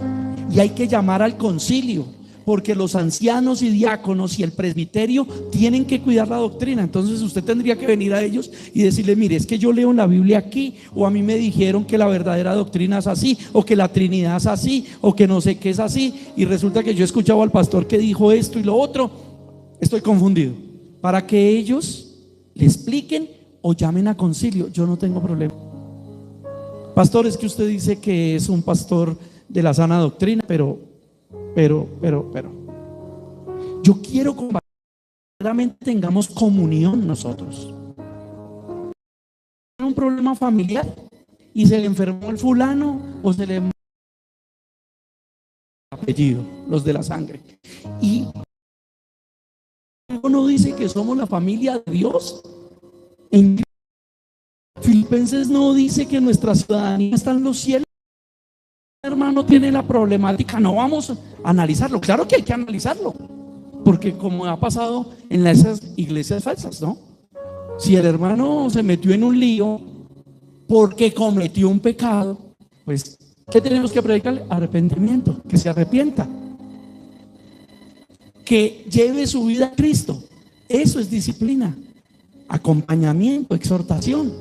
Speaker 1: y hay que llamar al concilio, porque los ancianos y diáconos y el presbiterio tienen que cuidar la doctrina. Entonces usted tendría que venir a ellos y decirle, mire, es que yo leo en la Biblia aquí, o a mí me dijeron que la verdadera doctrina es así, o que la Trinidad es así, o que no sé qué es así, y resulta que yo he escuchado al pastor que dijo esto y lo otro. Estoy confundido. Para que ellos le expliquen o llamen a concilio, yo no tengo problema. Pastor, es que usted dice que es un pastor de la sana doctrina, pero yo quiero que realmente tengamos comunión nosotros. Un problema familiar y se le enfermó el fulano o se le apellido, los de la sangre, y no dice que somos la familia de Dios. En Filipenses no dice que nuestra ciudadanía está en los cielos. hermano tiene la problemática, no vamos a analizarlo. Claro que hay que analizarlo, porque como ha pasado en esas iglesias falsas, ¿no? Si el hermano se metió en un lío porque cometió un pecado, pues ¿qué tenemos que predicarle? Arrepentimiento, que se arrepienta, que lleve su vida a Cristo. Eso es disciplina, acompañamiento, exhortación.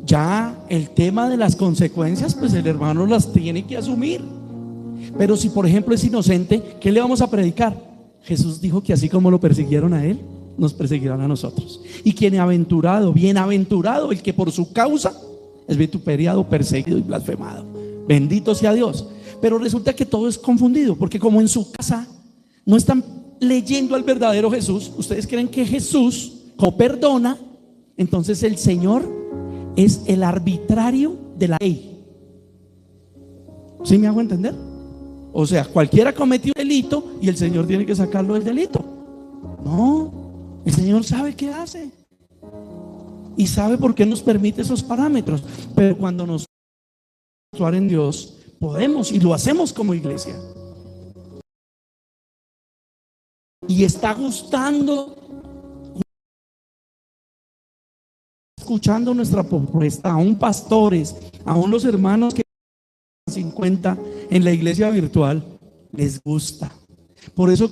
Speaker 1: Ya el tema de las consecuencias, pues el hermano las tiene que asumir. Pero si por ejemplo es inocente, ¿qué le vamos a predicar? Jesús dijo que así como lo persiguieron a él, nos perseguirán a nosotros. Y bienaventurado el que por su causa es vituperiado, perseguido y blasfemado. Bendito sea Dios. Pero resulta que todo es confundido, porque como en su casa no están leyendo al verdadero Jesús, ustedes creen que Jesús perdona, entonces el Señor es el arbitrario de la ley. ¿Sí me hago entender? O sea, cualquiera cometió un delito y el Señor tiene que sacarlo del delito. No, el Señor sabe qué hace y sabe por qué nos permite esos parámetros. Pero cuando nos actuar en Dios, podemos y lo hacemos como iglesia. Y está gustando, escuchando nuestra propuesta, aún pastores, aún los hermanos que 50 en la iglesia virtual, les gusta. Por eso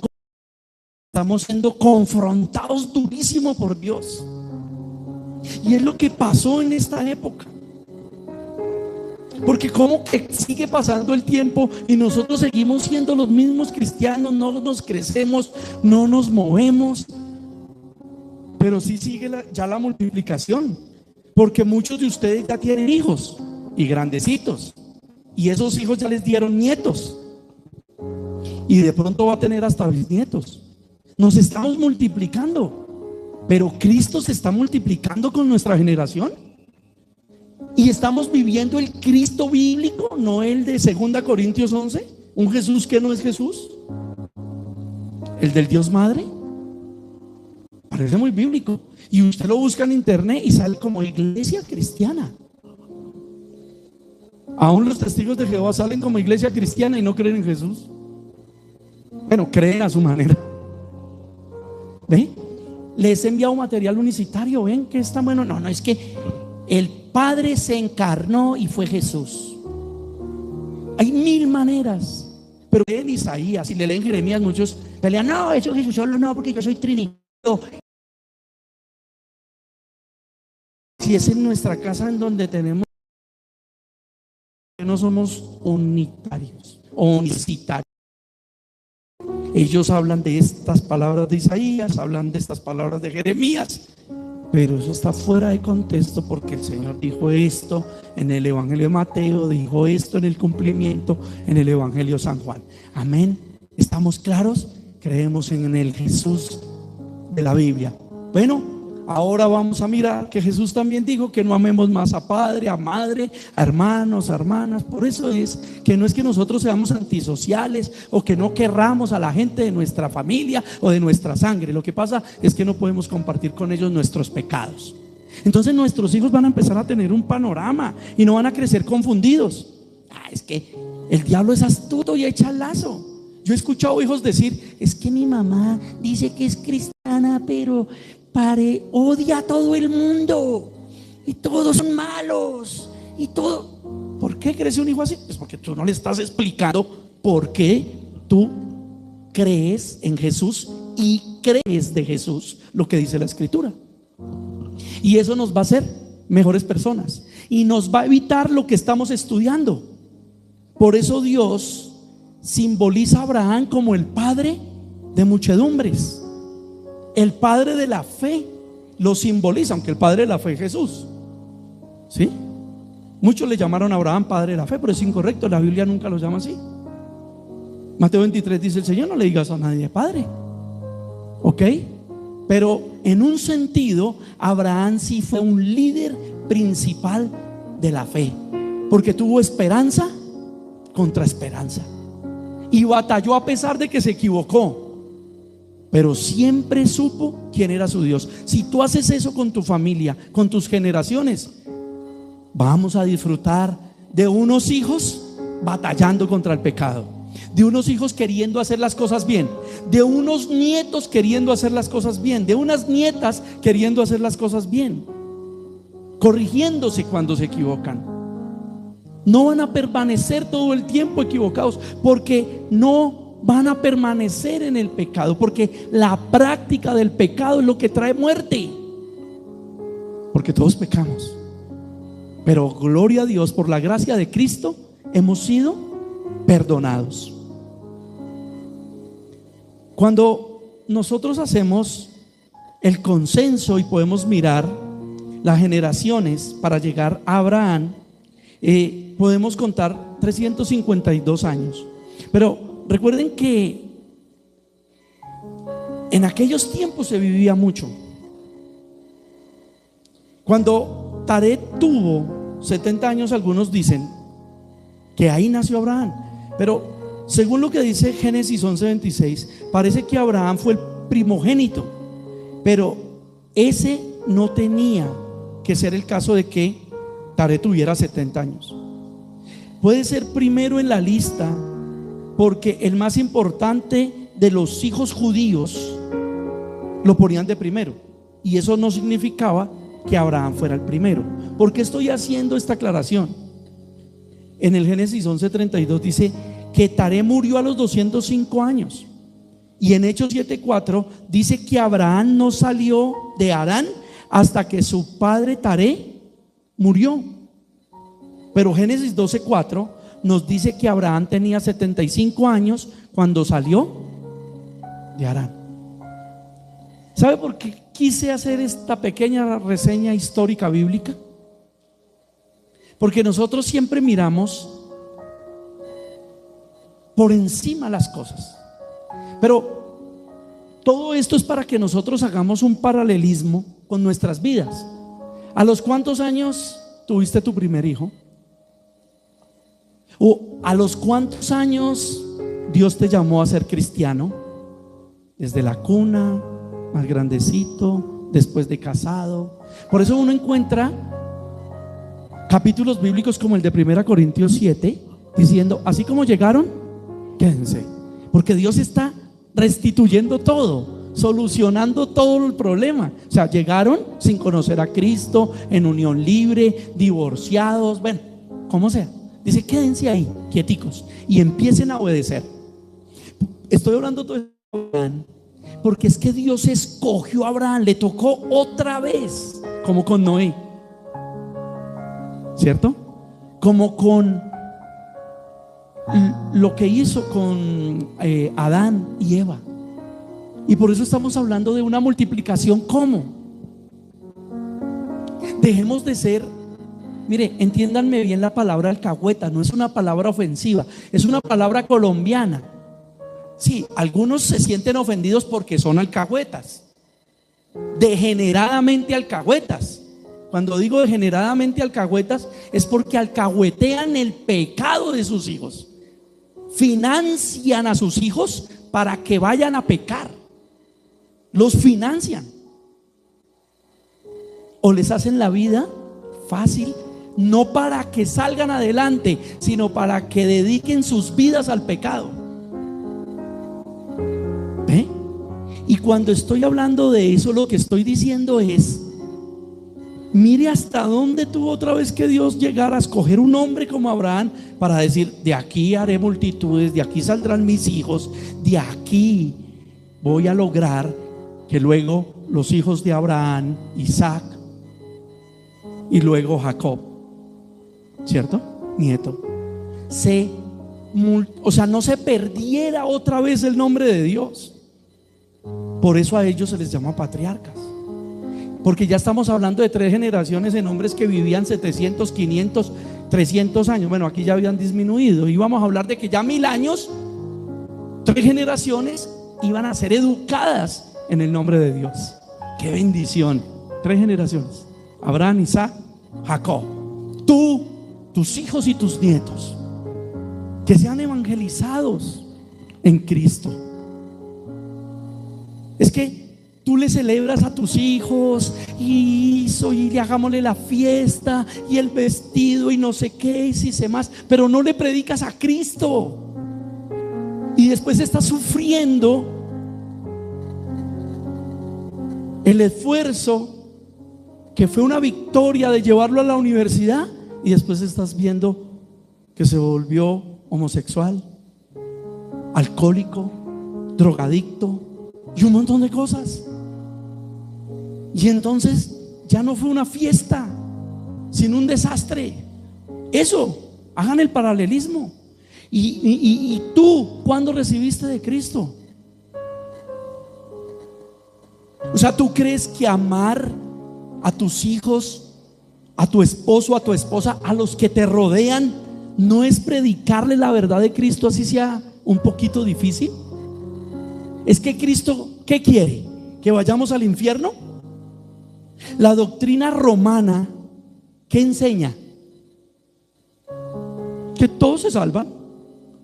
Speaker 1: estamos siendo confrontados durísimo por Dios. Y es lo que pasó en esta época. Porque como que sigue pasando el tiempo y nosotros seguimos siendo los mismos cristianos, no nos crecemos, no nos movemos. Pero sí sigue ya la multiplicación, porque muchos de ustedes ya tienen hijos y grandecitos, y esos hijos ya les dieron nietos, y de pronto va a tener hasta bisnietos. Nos estamos multiplicando, pero Cristo se está multiplicando con nuestra generación. Y estamos viviendo el Cristo bíblico, no el de 2 Corintios 11, un Jesús que no es Jesús, el del Dios Madre. Parece muy bíblico. Y usted lo busca en internet y sale como iglesia cristiana. Aún los testigos de Jehová salen como iglesia cristiana y no creen en Jesús. Bueno, creen a su manera. ¿Ven? Les he enviado material unicitario. ¿Ven que está bueno? No, es que el Padre se encarnó y fue Jesús. Hay 1000 maneras. Pero leen Isaías y le leen Jeremías, muchos pelean, no, eso Jesús solo no, porque yo soy trinitario. Si es en nuestra casa en donde tenemos, no somos unitarios o unicitarios. Ellos hablan de estas palabras de Isaías, hablan de estas palabras de Jeremías, pero eso está fuera de contexto, porque el Señor dijo esto en el Evangelio de Mateo, dijo esto en el cumplimiento en el Evangelio de San Juan. Amén. ¿Estamos claros? Creemos en el Jesús de la Biblia. Bueno, ahora vamos a mirar que Jesús también dijo que no amemos más a padre, a madre, a hermanos, a hermanas. Por eso es que no es que nosotros seamos antisociales o que no querramos a la gente de nuestra familia o de nuestra sangre. Lo que pasa es que no podemos compartir con ellos nuestros pecados. Entonces nuestros hijos van a empezar a tener un panorama y no van a crecer confundidos. Es que el diablo es astuto y echa el lazo. Yo he escuchado hijos decir, es que mi mamá dice que es cristiana, pero odia a todo el mundo y todos son malos y todo. ¿Por qué crece un hijo así? Pues porque tú no le estás explicando por qué tú crees en Jesús y crees de Jesús lo que dice la Escritura. Y eso nos va a hacer mejores personas y nos va a evitar lo que estamos estudiando. Por eso Dios simboliza a Abraham como el padre de muchedumbres, el padre de la fe. Lo simboliza, aunque el padre de la fe es Jesús. ¿Sí? Muchos le llamaron a Abraham padre de la fe, pero es incorrecto, la Biblia nunca lo llama así. Mateo 23 dice el Señor, no le digas a nadie padre. ¿Ok? Pero en un sentido, Abraham sí fue un líder principal de la fe, porque tuvo esperanza contra esperanza y batalló a pesar de que se equivocó, pero siempre supo quién era su Dios. Si tú haces eso con tu familia, con tus generaciones, vamos a disfrutar de unos hijos batallando contra el pecado, de unos hijos queriendo hacer las cosas bien, de unos nietos queriendo hacer las cosas bien, de unas nietas queriendo hacer las cosas bien, corrigiéndose cuando se equivocan. No van a permanecer todo el tiempo equivocados, porque no van a permanecer en el pecado, porque la práctica del pecado es lo que trae muerte, porque todos pecamos. Pero gloria a Dios, por la gracia de Cristo hemos sido perdonados. Cuando nosotros hacemos el consenso y podemos mirar las generaciones para llegar a Abraham, podemos contar 352 años. Pero recuerden que en aquellos tiempos se vivía mucho. Cuando Taré tuvo 70 años, algunos dicen que ahí nació Abraham, pero según lo que dice Génesis 11:26, parece que Abraham fue el primogénito, pero ese no tenía que ser el caso de que Taré tuviera 70 años. Puede ser primero en la lista porque el más importante de los hijos judíos lo ponían de primero, y eso no significaba que Abraham fuera el primero. ¿Por qué estoy haciendo esta aclaración? En el Génesis 11:32 dice que Taré murió a los 205 años, y en Hechos 7:4 dice que Abraham no salió de Harán hasta que su padre Taré murió. Pero Génesis 12:4 nos dice que Abraham tenía 75 años cuando salió de Harán. ¿Sabe por qué quise hacer esta pequeña reseña histórica bíblica? Porque nosotros siempre miramos por encima las cosas, pero todo esto es para que nosotros hagamos un paralelismo con nuestras vidas. ¿A los cuántos años tuviste tu primer hijo? ¿O a los cuántos años Dios te llamó a ser cristiano? Desde la cuna, más grandecito, después de casado. Por eso uno encuentra capítulos bíblicos como el de 1 Corintios 7 diciendo: así como llegaron, quédense, porque Dios está restituyendo todo, solucionando todo el problema. O sea, llegaron sin conocer a Cristo, en unión libre, divorciados, bueno, como sea. Dice: quédense ahí, quieticos, y empiecen a obedecer. Estoy hablando todo esto porque es que Dios escogió a Abraham, le tocó otra vez, como con Noé, ¿cierto? Como con lo que hizo con Adán y Eva. Y por eso estamos hablando de una multiplicación. ¿Cómo? Dejemos de ser, mire, entiéndanme bien la palabra alcahueta, no es una palabra ofensiva, es una palabra colombiana. Sí, algunos se sienten ofendidos porque son alcahuetas, degeneradamente alcahuetas. Cuando digo degeneradamente alcahuetas, es porque alcahuetean el pecado de sus hijos, financian a sus hijos para que vayan a pecar, los financian o les hacen la vida fácil, no para que salgan adelante, sino para que dediquen sus vidas al pecado. ¿Ve? Y cuando estoy hablando de eso, lo que estoy diciendo es: mire hasta dónde tuvo otra vez que Dios llegar a escoger un hombre como Abraham para decir: de aquí haré multitudes, de aquí saldrán mis hijos, de aquí voy a lograr que luego los hijos de Abraham, Isaac y luego Jacob, ¿cierto? Nieto, o sea, no se perdiera otra vez el nombre de Dios. Por eso a ellos se les llama patriarcas, porque ya estamos hablando de 3 generaciones en hombres que vivían 700, 500, 300 años. Bueno, aquí ya habían disminuido, y vamos a hablar de que ya 1000 años, 3 generaciones iban a ser educadas en el nombre de Dios. ¡Qué bendición! 3 generaciones: Abraham, Isaac, Jacob. Tú, tus hijos y tus nietos, que sean evangelizados en Cristo. Es que tú le celebras a tus hijos y hagámosle la fiesta y el vestido y no sé qué y si sé más, pero no le predicas a Cristo. Y después estás sufriendo el esfuerzo que fue una victoria de llevarlo a la universidad, y después estás viendo que se volvió homosexual, alcohólico, drogadicto y un montón de cosas. Y entonces ya no fue una fiesta, sino un desastre. Eso, hagan el paralelismo. Y tú, ¿cuándo recibiste de Cristo? O sea, ¿tú crees que amar a tus hijos, a tu esposo, a tu esposa, a los que te rodean, no es predicarle la verdad de Cristo, así sea un poquito difícil? Es que Cristo, ¿qué quiere? ¿Que vayamos al infierno? La doctrina romana, ¿qué enseña? Que todos se salvan,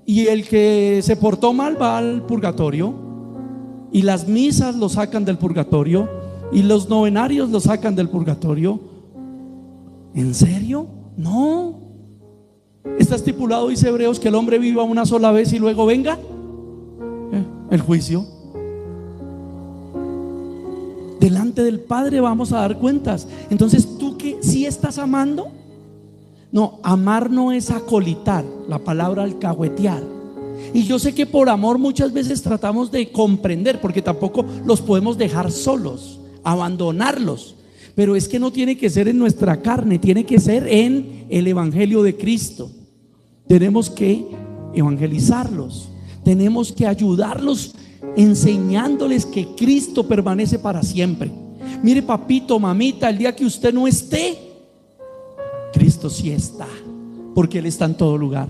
Speaker 1: y el que se portó mal va al purgatorio, y las misas lo sacan del purgatorio, y los novenarios lo sacan del purgatorio. ¿En serio? No. Está estipulado, dice Hebreos, que el hombre viva una sola vez y luego venga el juicio. Delante del Padre vamos a dar cuentas. Entonces, ¿tú qué? ¿Sí estás amando? No, amar no es acolitar, la palabra alcahuetear. Y yo sé que por amor muchas veces tratamos de comprender, porque tampoco los podemos dejar solos, abandonarlos. Pero es que no tiene que ser en nuestra carne, tiene que ser en el evangelio de Cristo. Tenemos que evangelizarlos, tenemos que ayudarlos enseñándoles que Cristo permanece para siempre. Mire, papito, mamita, el día que usted no esté, Cristo sí está, porque Él está en todo lugar.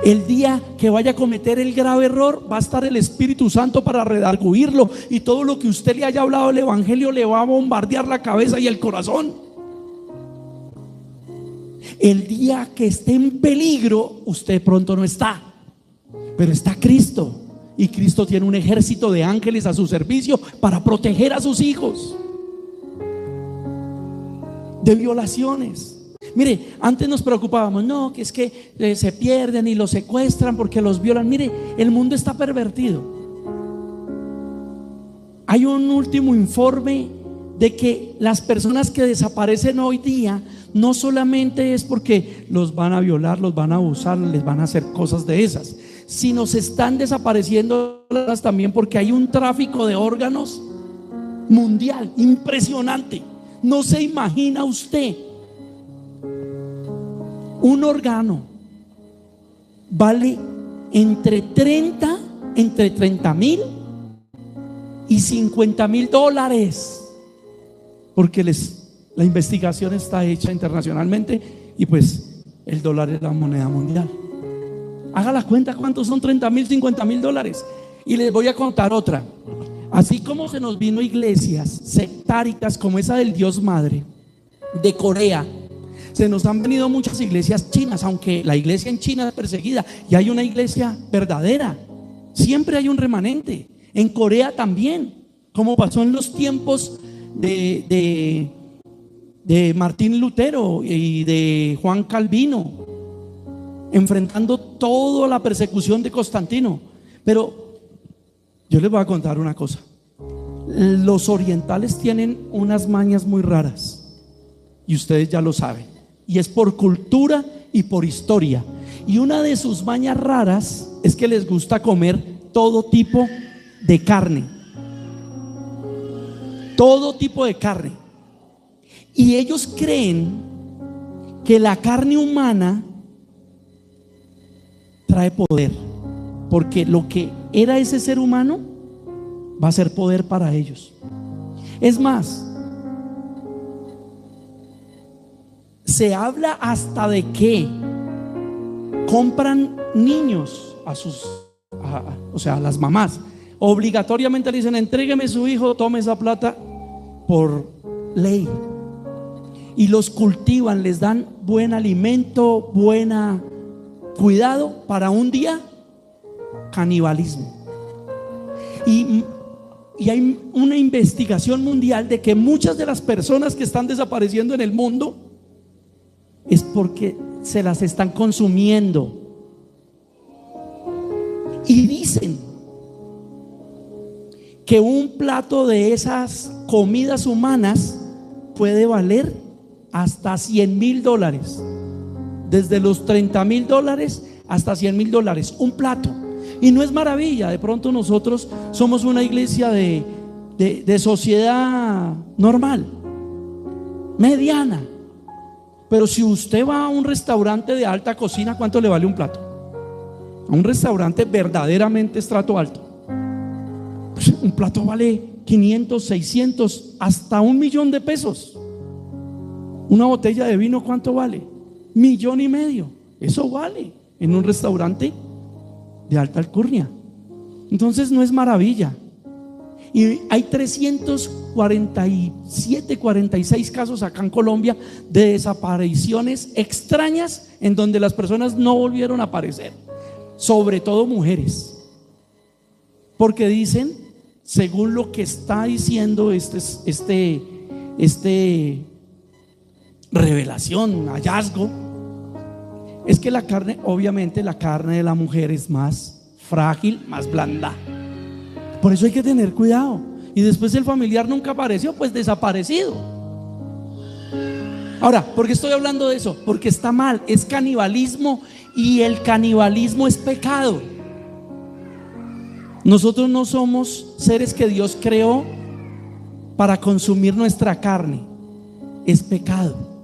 Speaker 1: El día que vaya a cometer el grave error, va a estar el Espíritu Santo para redarguirlo, y todo lo que usted le haya hablado del evangelio le va a bombardear la cabeza y el corazón. El día que esté en peligro, usted pronto no está, pero está Cristo, y Cristo tiene un ejército de ángeles a su servicio para proteger a sus hijos de violaciones. Mire, antes nos preocupábamos, no, que es que se pierden y los secuestran porque los violan. Mire, el mundo está pervertido. Hay un último informe de que las personas que desaparecen hoy día no solamente es porque los van a violar, los van a abusar, les van a hacer cosas de esas, sino se están desapareciendo también porque hay un tráfico de órganos mundial impresionante. No se imagina usted, un órgano vale entre 30,000 y $50,000, porque la investigación está hecha internacionalmente, y pues el dólar es la moneda mundial. Haga la cuenta cuántos son 30,000, $50,000. Y les voy a contar otra. Así como se nos vino iglesias sectáricas como esa del Dios Madre de Corea, se nos han venido muchas iglesias chinas, aunque la iglesia en China es perseguida y hay una iglesia verdadera. Siempre hay un remanente. En Corea también, como pasó en los tiempos de Martín Lutero y de Juan Calvino, enfrentando toda la persecución de Constantino. Pero yo les voy a contar una cosa. Los orientales tienen unas mañas muy raras, y ustedes ya lo saben, y es por cultura y por historia. Y una de sus mañas raras es que les gusta comer todo tipo de carne, todo tipo de carne. Y ellos creen que la carne humana trae poder, porque lo que era ese ser humano va a ser poder para ellos. Es más, se habla hasta de que compran niños a las mamás. Obligatoriamente le dicen: entrégueme su hijo, tome esa plata, por ley. Y los cultivan, les dan buen alimento, buena cuidado para un día canibalismo. Y Y hay una investigación mundial de que muchas de las personas que están desapareciendo en el mundo es porque se las están consumiendo. Y dicen que un plato de esas comidas humanas puede valer hasta $100,000, desde los $30,000 hasta $100,000, un plato. Y no es maravilla. De pronto nosotros somos una iglesia de sociedad normal, mediana, pero si usted va a un restaurante de alta cocina, ¿cuánto le vale un plato? A un restaurante verdaderamente estrato alto, pues un plato vale 500, 600, hasta $1,000,000. Una botella de vino, ¿cuánto vale? $1,500,000. Eso vale en un restaurante de alta alcurnia. Entonces no es maravilla. Y hay 347, 46 casos acá en Colombia de desapariciones extrañas en donde las personas no volvieron a aparecer, sobre todo mujeres, porque dicen, según lo que está diciendo revelación, hallazgo, es que la carne, obviamente la carne de la mujer es más frágil, más blanda. Por eso hay que tener cuidado. Y después el familiar nunca apareció, pues desaparecido. Ahora, ¿por qué estoy hablando de eso? Porque está mal, es canibalismo, y el canibalismo es pecado. Nosotros no somos seres que Dios creó para consumir nuestra carne. Es pecado.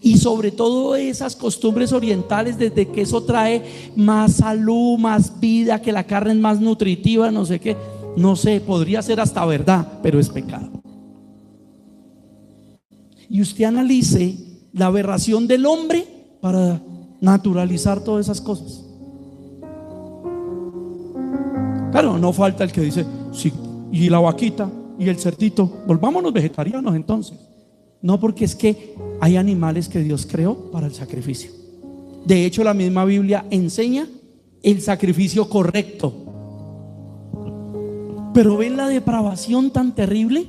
Speaker 1: Y sobre todo esas costumbres orientales, desde que eso trae más salud, más vida, que la carne es más nutritiva, no sé qué, no sé, podría ser hasta verdad, pero es pecado. Y usted analice la aberración del hombre para naturalizar todas esas cosas. Claro, no falta el que dice, sí, y la vaquita y el cerdito, volvámonos vegetarianos entonces. No, porque es que hay animales que Dios creó para el sacrificio. De hecho, la misma Biblia enseña el sacrificio correcto. Pero ven la depravación tan terrible.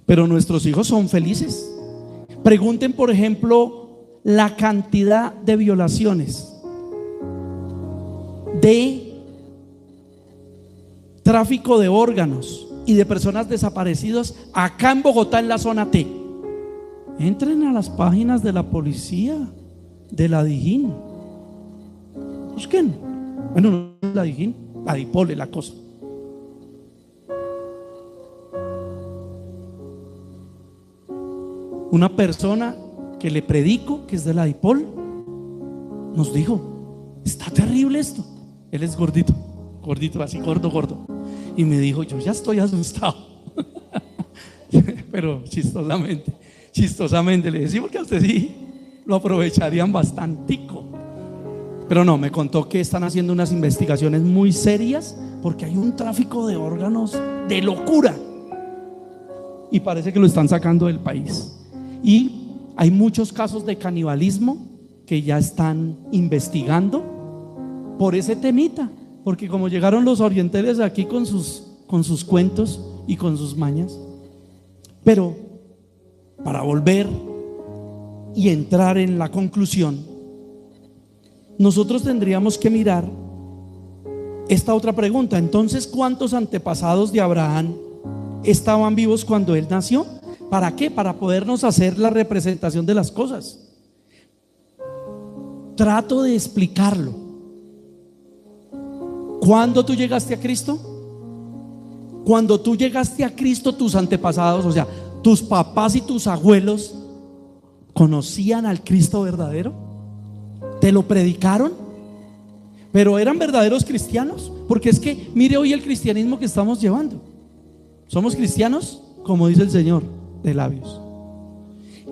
Speaker 1: Pero nuestros hijos son felices. Pregunten, por ejemplo, la cantidad de violaciones, de tráfico de órganos y de personas desaparecidas acá en Bogotá, en la zona T. Entren a las páginas de la policía, de la Dijín, busquen. Bueno, no es la Dijín, la Dipol es la cosa. Una persona que le predico, que es de la Dipol, nos dijo, está terrible esto. Él es gordito, gordito, así gordo. Y me dijo, yo ya estoy asustado. Pero chistosamente le decimos que a usted sí lo aprovecharían bastantico. Pero no, me contó que están haciendo unas investigaciones muy serias, porque hay un tráfico de órganos de locura. Y parece que lo están sacando del país. Y hay muchos casos de canibalismo que ya están investigando por ese temita. Porque como llegaron los orientales aquí con sus cuentos y con sus mañas. Pero para volver y entrar en la conclusión, nosotros tendríamos que mirar esta otra pregunta. Entonces, ¿cuántos antepasados de Abraham estaban vivos cuando él nació? ¿Para qué? Para podernos hacer la representación de las cosas. Trato de explicarlo. ¿Cuándo tú llegaste a Cristo? Cuando tú llegaste a Cristo, tus antepasados, o sea, tus papás y tus abuelos, ¿conocían al Cristo verdadero? ¿Te lo predicaron? ¿Pero eran verdaderos cristianos? Porque es que mire hoy el cristianismo que estamos llevando. Somos cristianos, como dice el Señor, de labios.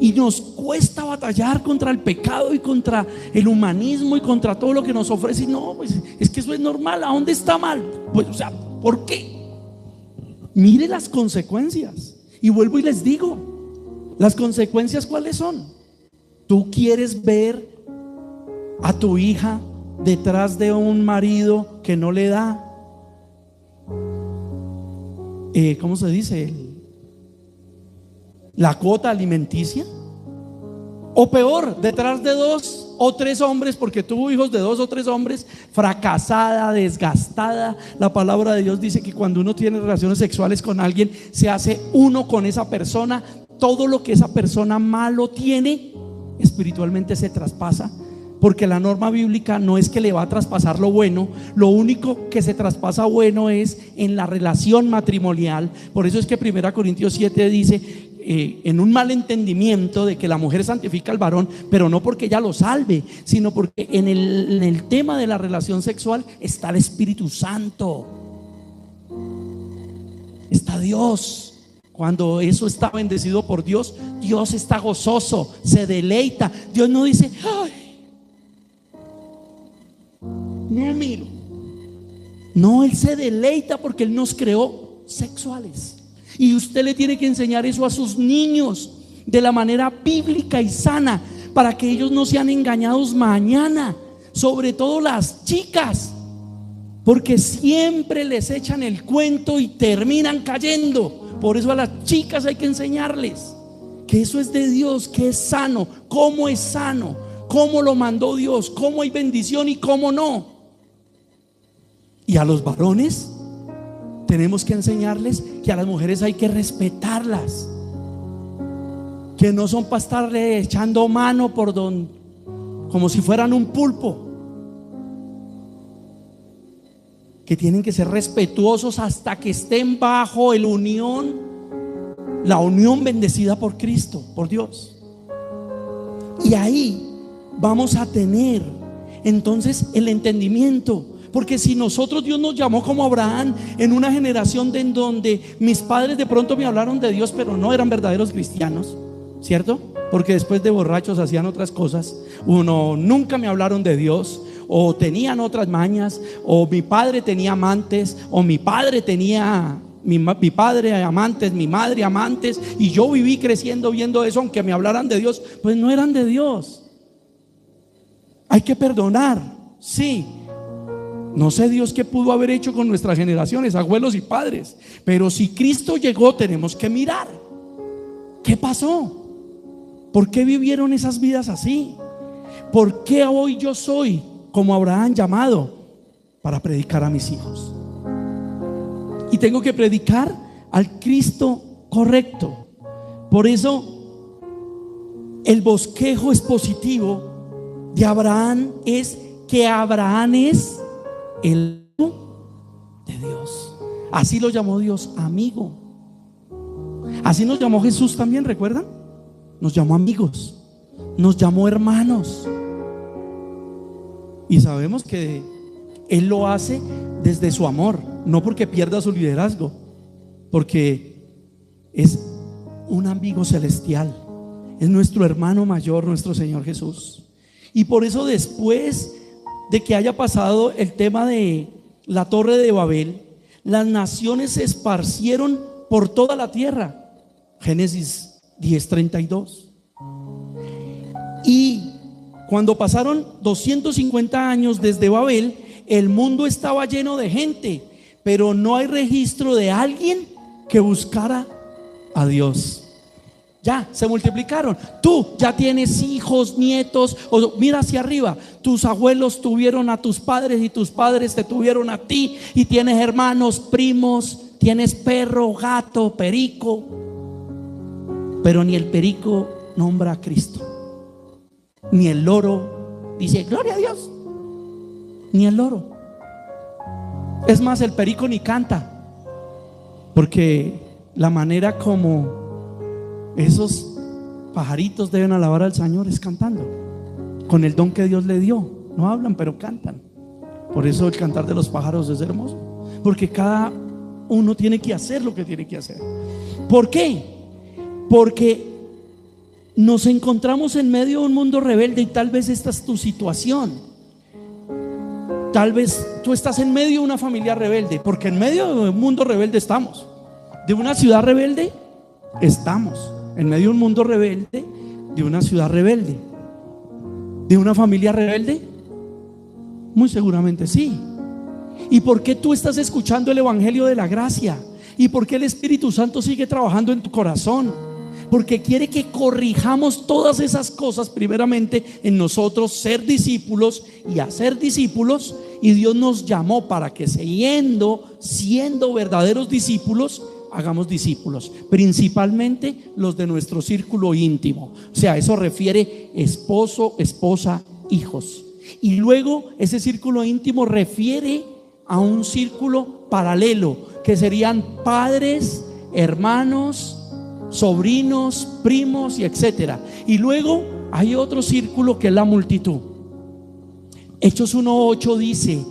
Speaker 1: Y nos cuesta batallar contra el pecado y contra el humanismo y contra todo lo que nos ofrece. Y no, pues es que eso es normal. ¿A dónde está mal? Pues, o sea, ¿por qué? Mire las consecuencias. Y vuelvo y les digo, las consecuencias, ¿cuáles son? Tú quieres ver a tu hija detrás de un marido que no le da, ¿cómo se dice? La cuota alimenticia. O peor, detrás de 2 o 3 hombres, porque tuvo hijos de 2 o 3 hombres, fracasada, desgastada. La palabra de Dios dice que cuando uno tiene relaciones sexuales con alguien, se hace uno con esa persona. Todo lo que esa persona malo tiene, espiritualmente se traspasa. Porque la norma bíblica no es que le va a traspasar lo bueno, lo único que se traspasa bueno es en la relación matrimonial. Por eso es que 1 Corintios 7 dice, en un mal entendimiento de que la mujer santifica al varón, pero no porque ella lo salve, sino porque en el tema de la relación sexual está el Espíritu Santo, está Dios. Cuando eso está bendecido por Dios, Dios está gozoso, se deleita. Dios no dice, ay, no miro. No, Él se deleita porque Él nos creó sexuales. Y usted le tiene que enseñar eso a sus niños de la manera bíblica y sana, para que ellos no sean engañados mañana. Sobre todo las chicas, porque siempre les echan el cuento y terminan cayendo. Por eso a las chicas hay que enseñarles que eso es de Dios, que es sano, cómo es sano, cómo lo mandó Dios, cómo hay bendición y cómo no. Y a los varones tenemos que enseñarles que a las mujeres hay que respetarlas, que no son para estarle echando mano por don, como si fueran un pulpo, que tienen que ser respetuosos hasta que estén bajo la unión bendecida por Cristo, por Dios. Y ahí vamos a tener entonces el entendimiento. Porque si nosotros, Dios nos llamó como Abraham en una generación en donde mis padres de pronto me hablaron de Dios, pero no eran verdaderos cristianos, ¿cierto? Porque después de borrachos hacían otras cosas. Uno, nunca me hablaron de Dios, o tenían otras mañas, o mi padre tenía amantes, o mi padre tenía mi padre amantes, mi madre amantes, y yo viví creciendo viendo eso. Aunque me hablaran de Dios, pues no eran de Dios. Hay que perdonar, sí. No sé Dios qué pudo haber hecho con nuestras generaciones, abuelos y padres, pero si Cristo llegó, tenemos que mirar ¿qué pasó? ¿Por qué vivieron esas vidas así? ¿Por qué hoy yo soy como Abraham llamado para predicar a mis hijos? Y tengo que predicar al Cristo correcto. Por eso el bosquejo expositivo de Abraham es que Abraham es el amigo de Dios. Así lo llamó Dios, amigo. Así nos llamó Jesús también, ¿recuerdan? Nos llamó amigos, nos llamó hermanos. Y sabemos que Él lo hace desde su amor, no porque pierda su liderazgo, porque es un amigo celestial, es nuestro hermano mayor, nuestro Señor Jesús. Y por eso, después de que haya pasado el tema de la Torre de Babel, las naciones se esparcieron por toda la tierra. Génesis 10:32. Y cuando pasaron 250 años desde Babel, el mundo estaba lleno de gente, pero no hay registro de alguien que buscara a Dios. Ya se multiplicaron. Tú ya tienes hijos, nietos, o mira hacia arriba, tus abuelos tuvieron a tus padres y tus padres te tuvieron a ti, y tienes hermanos, primos, tienes perro, gato, perico, pero ni el perico nombra a Cristo, ni el loro dice gloria a Dios, ni el loro. Es más, el perico ni canta, porque la manera como esos pajaritos deben alabar al Señor es cantando, con el don que Dios le dio. No hablan, pero cantan. Por eso el cantar de los pájaros es hermoso, porque cada uno tiene que hacer lo que tiene que hacer. ¿Por qué? Porque nos encontramos en medio de un mundo rebelde, y tal vez esta es tu situación. Tal vez tú estás en medio de una familia rebelde, porque en medio de un mundo rebelde estamos. De una ciudad rebelde estamos. En medio de un mundo rebelde, de una ciudad rebelde, de una familia rebelde, muy seguramente sí. ¿Y por qué tú estás escuchando el evangelio de la gracia? ¿Y por qué el Espíritu Santo sigue trabajando en tu corazón? Porque quiere que corrijamos todas esas cosas, primeramente en nosotros, ser discípulos y hacer discípulos. Y Dios nos llamó para que siendo verdaderos discípulos, hagamos discípulos, principalmente los de nuestro círculo íntimo. O sea, eso refiere esposo, esposa, hijos. Y luego ese círculo íntimo refiere a un círculo paralelo, que serían padres, hermanos, sobrinos, primos y etcétera. Y luego hay otro círculo que es la multitud. Hechos 1:8 dice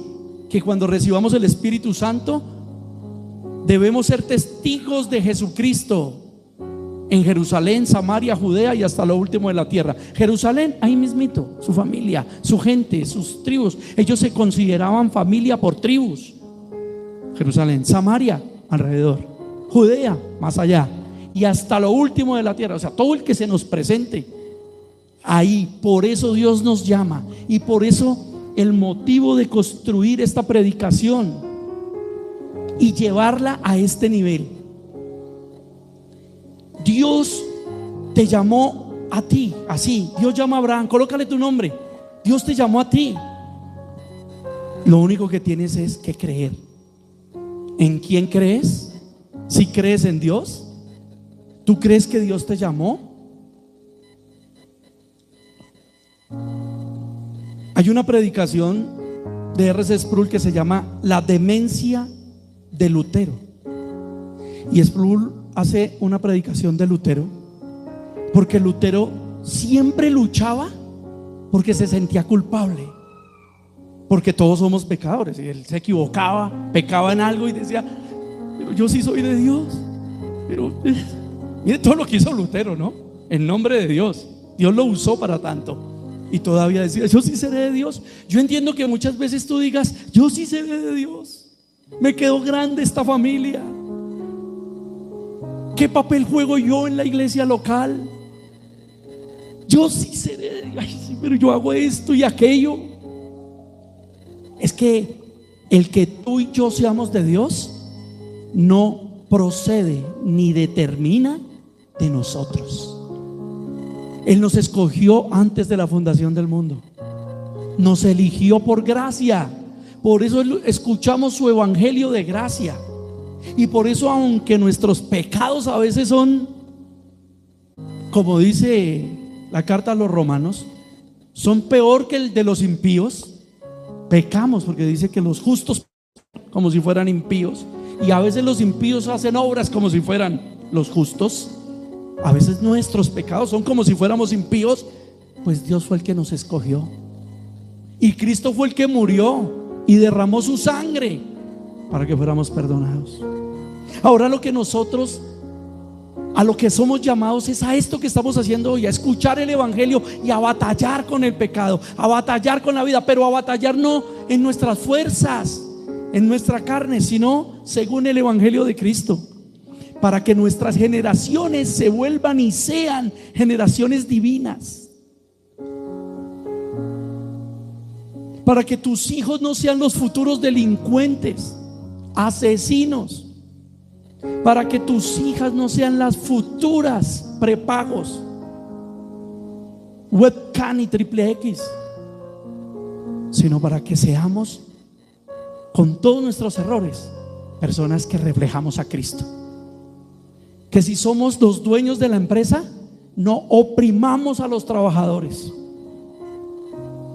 Speaker 1: que cuando recibamos el Espíritu Santo debemos ser testigos de Jesucristo en Jerusalén, Samaria, Judea y hasta lo último de la tierra. Jerusalén, ahí mismito, su familia, su gente, sus tribus. Ellos se consideraban familia por tribus. Jerusalén, Samaria, alrededor, Judea, más allá, y hasta lo último de la tierra. O sea, todo el que se nos presente ahí. Por eso Dios nos llama, y por eso el motivo de construir esta predicación y llevarla a este nivel. Dios te llamó a ti, así. Dios llama a Abraham, colócale tu nombre. Dios te llamó a ti. Lo único que tienes es que creer. ¿En quién crees? Si crees en Dios, ¿tú crees que Dios te llamó? Hay una predicación de R.C. Sproul que se llama La demencia de Lutero. Y Sproul hace una predicación de Lutero porque Lutero siempre luchaba porque se sentía culpable, porque todos somos pecadores, y él se equivocaba, pecaba en algo y decía: pero yo sí soy de Dios. Pero mire todo lo que hizo Lutero, ¿no? En nombre de Dios, Dios lo usó para tanto, y todavía decía: yo sí seré de Dios. Yo entiendo que muchas veces tú digas: yo sí seré de Dios, me quedó grande esta familia, ¿qué papel juego yo en la iglesia local? Yo sí seré de Dios. Ay, sí, pero yo hago esto y aquello. Es que el que tú y yo seamos de Dios no procede ni determina de nosotros. Él nos escogió antes de la fundación del mundo, nos eligió por gracia. Por eso escuchamos su evangelio de gracia. Y por eso, aunque nuestros pecados a veces son, como dice la carta a los romanos, son peor que el de los impíos, pecamos porque dice que los justos como si fueran impíos, y a veces los impíos hacen obras como si fueran los justos. A veces nuestros pecados son como si fuéramos impíos. Pues Dios fue el que nos escogió, y Cristo fue el que murió y derramó su sangre para que fuéramos perdonados. Ahora lo que nosotros, a lo que somos llamados, es a esto que estamos haciendo hoy: a escuchar el evangelio y a batallar con el pecado, a batallar con la vida, pero a batallar no en nuestras fuerzas, en nuestra carne, sino según el evangelio de Cristo, para que nuestras generaciones se vuelvan y sean generaciones divinas, para que tus hijos no sean los futuros delincuentes, asesinos, para que tus hijas no sean las futuras prepagos, webcam y triple X, sino para que seamos, con todos nuestros errores, personas que reflejamos a Cristo. Que si somos los dueños de la empresa, no oprimamos a los trabajadores,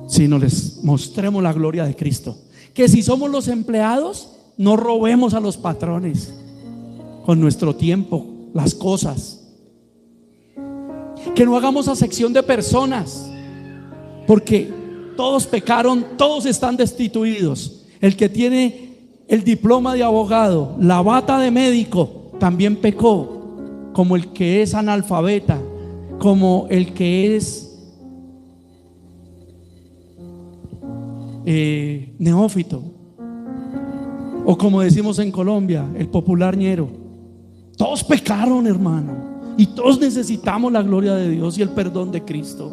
Speaker 1: sino les mostremos la gloria de Cristo. Que si somos los empleados, no robemos a los patrones con nuestro tiempo, las cosas. Que no hagamos acepción de personas, porque todos pecaron, todos están destituidos. El que tiene el diploma de abogado, la bata de médico, también pecó, como el que es analfabeta, como el que es neófito, o como decimos en Colombia, el popular ñero. Todos pecaron, hermano, y todos necesitamos la gloria de Dios y el perdón de Cristo.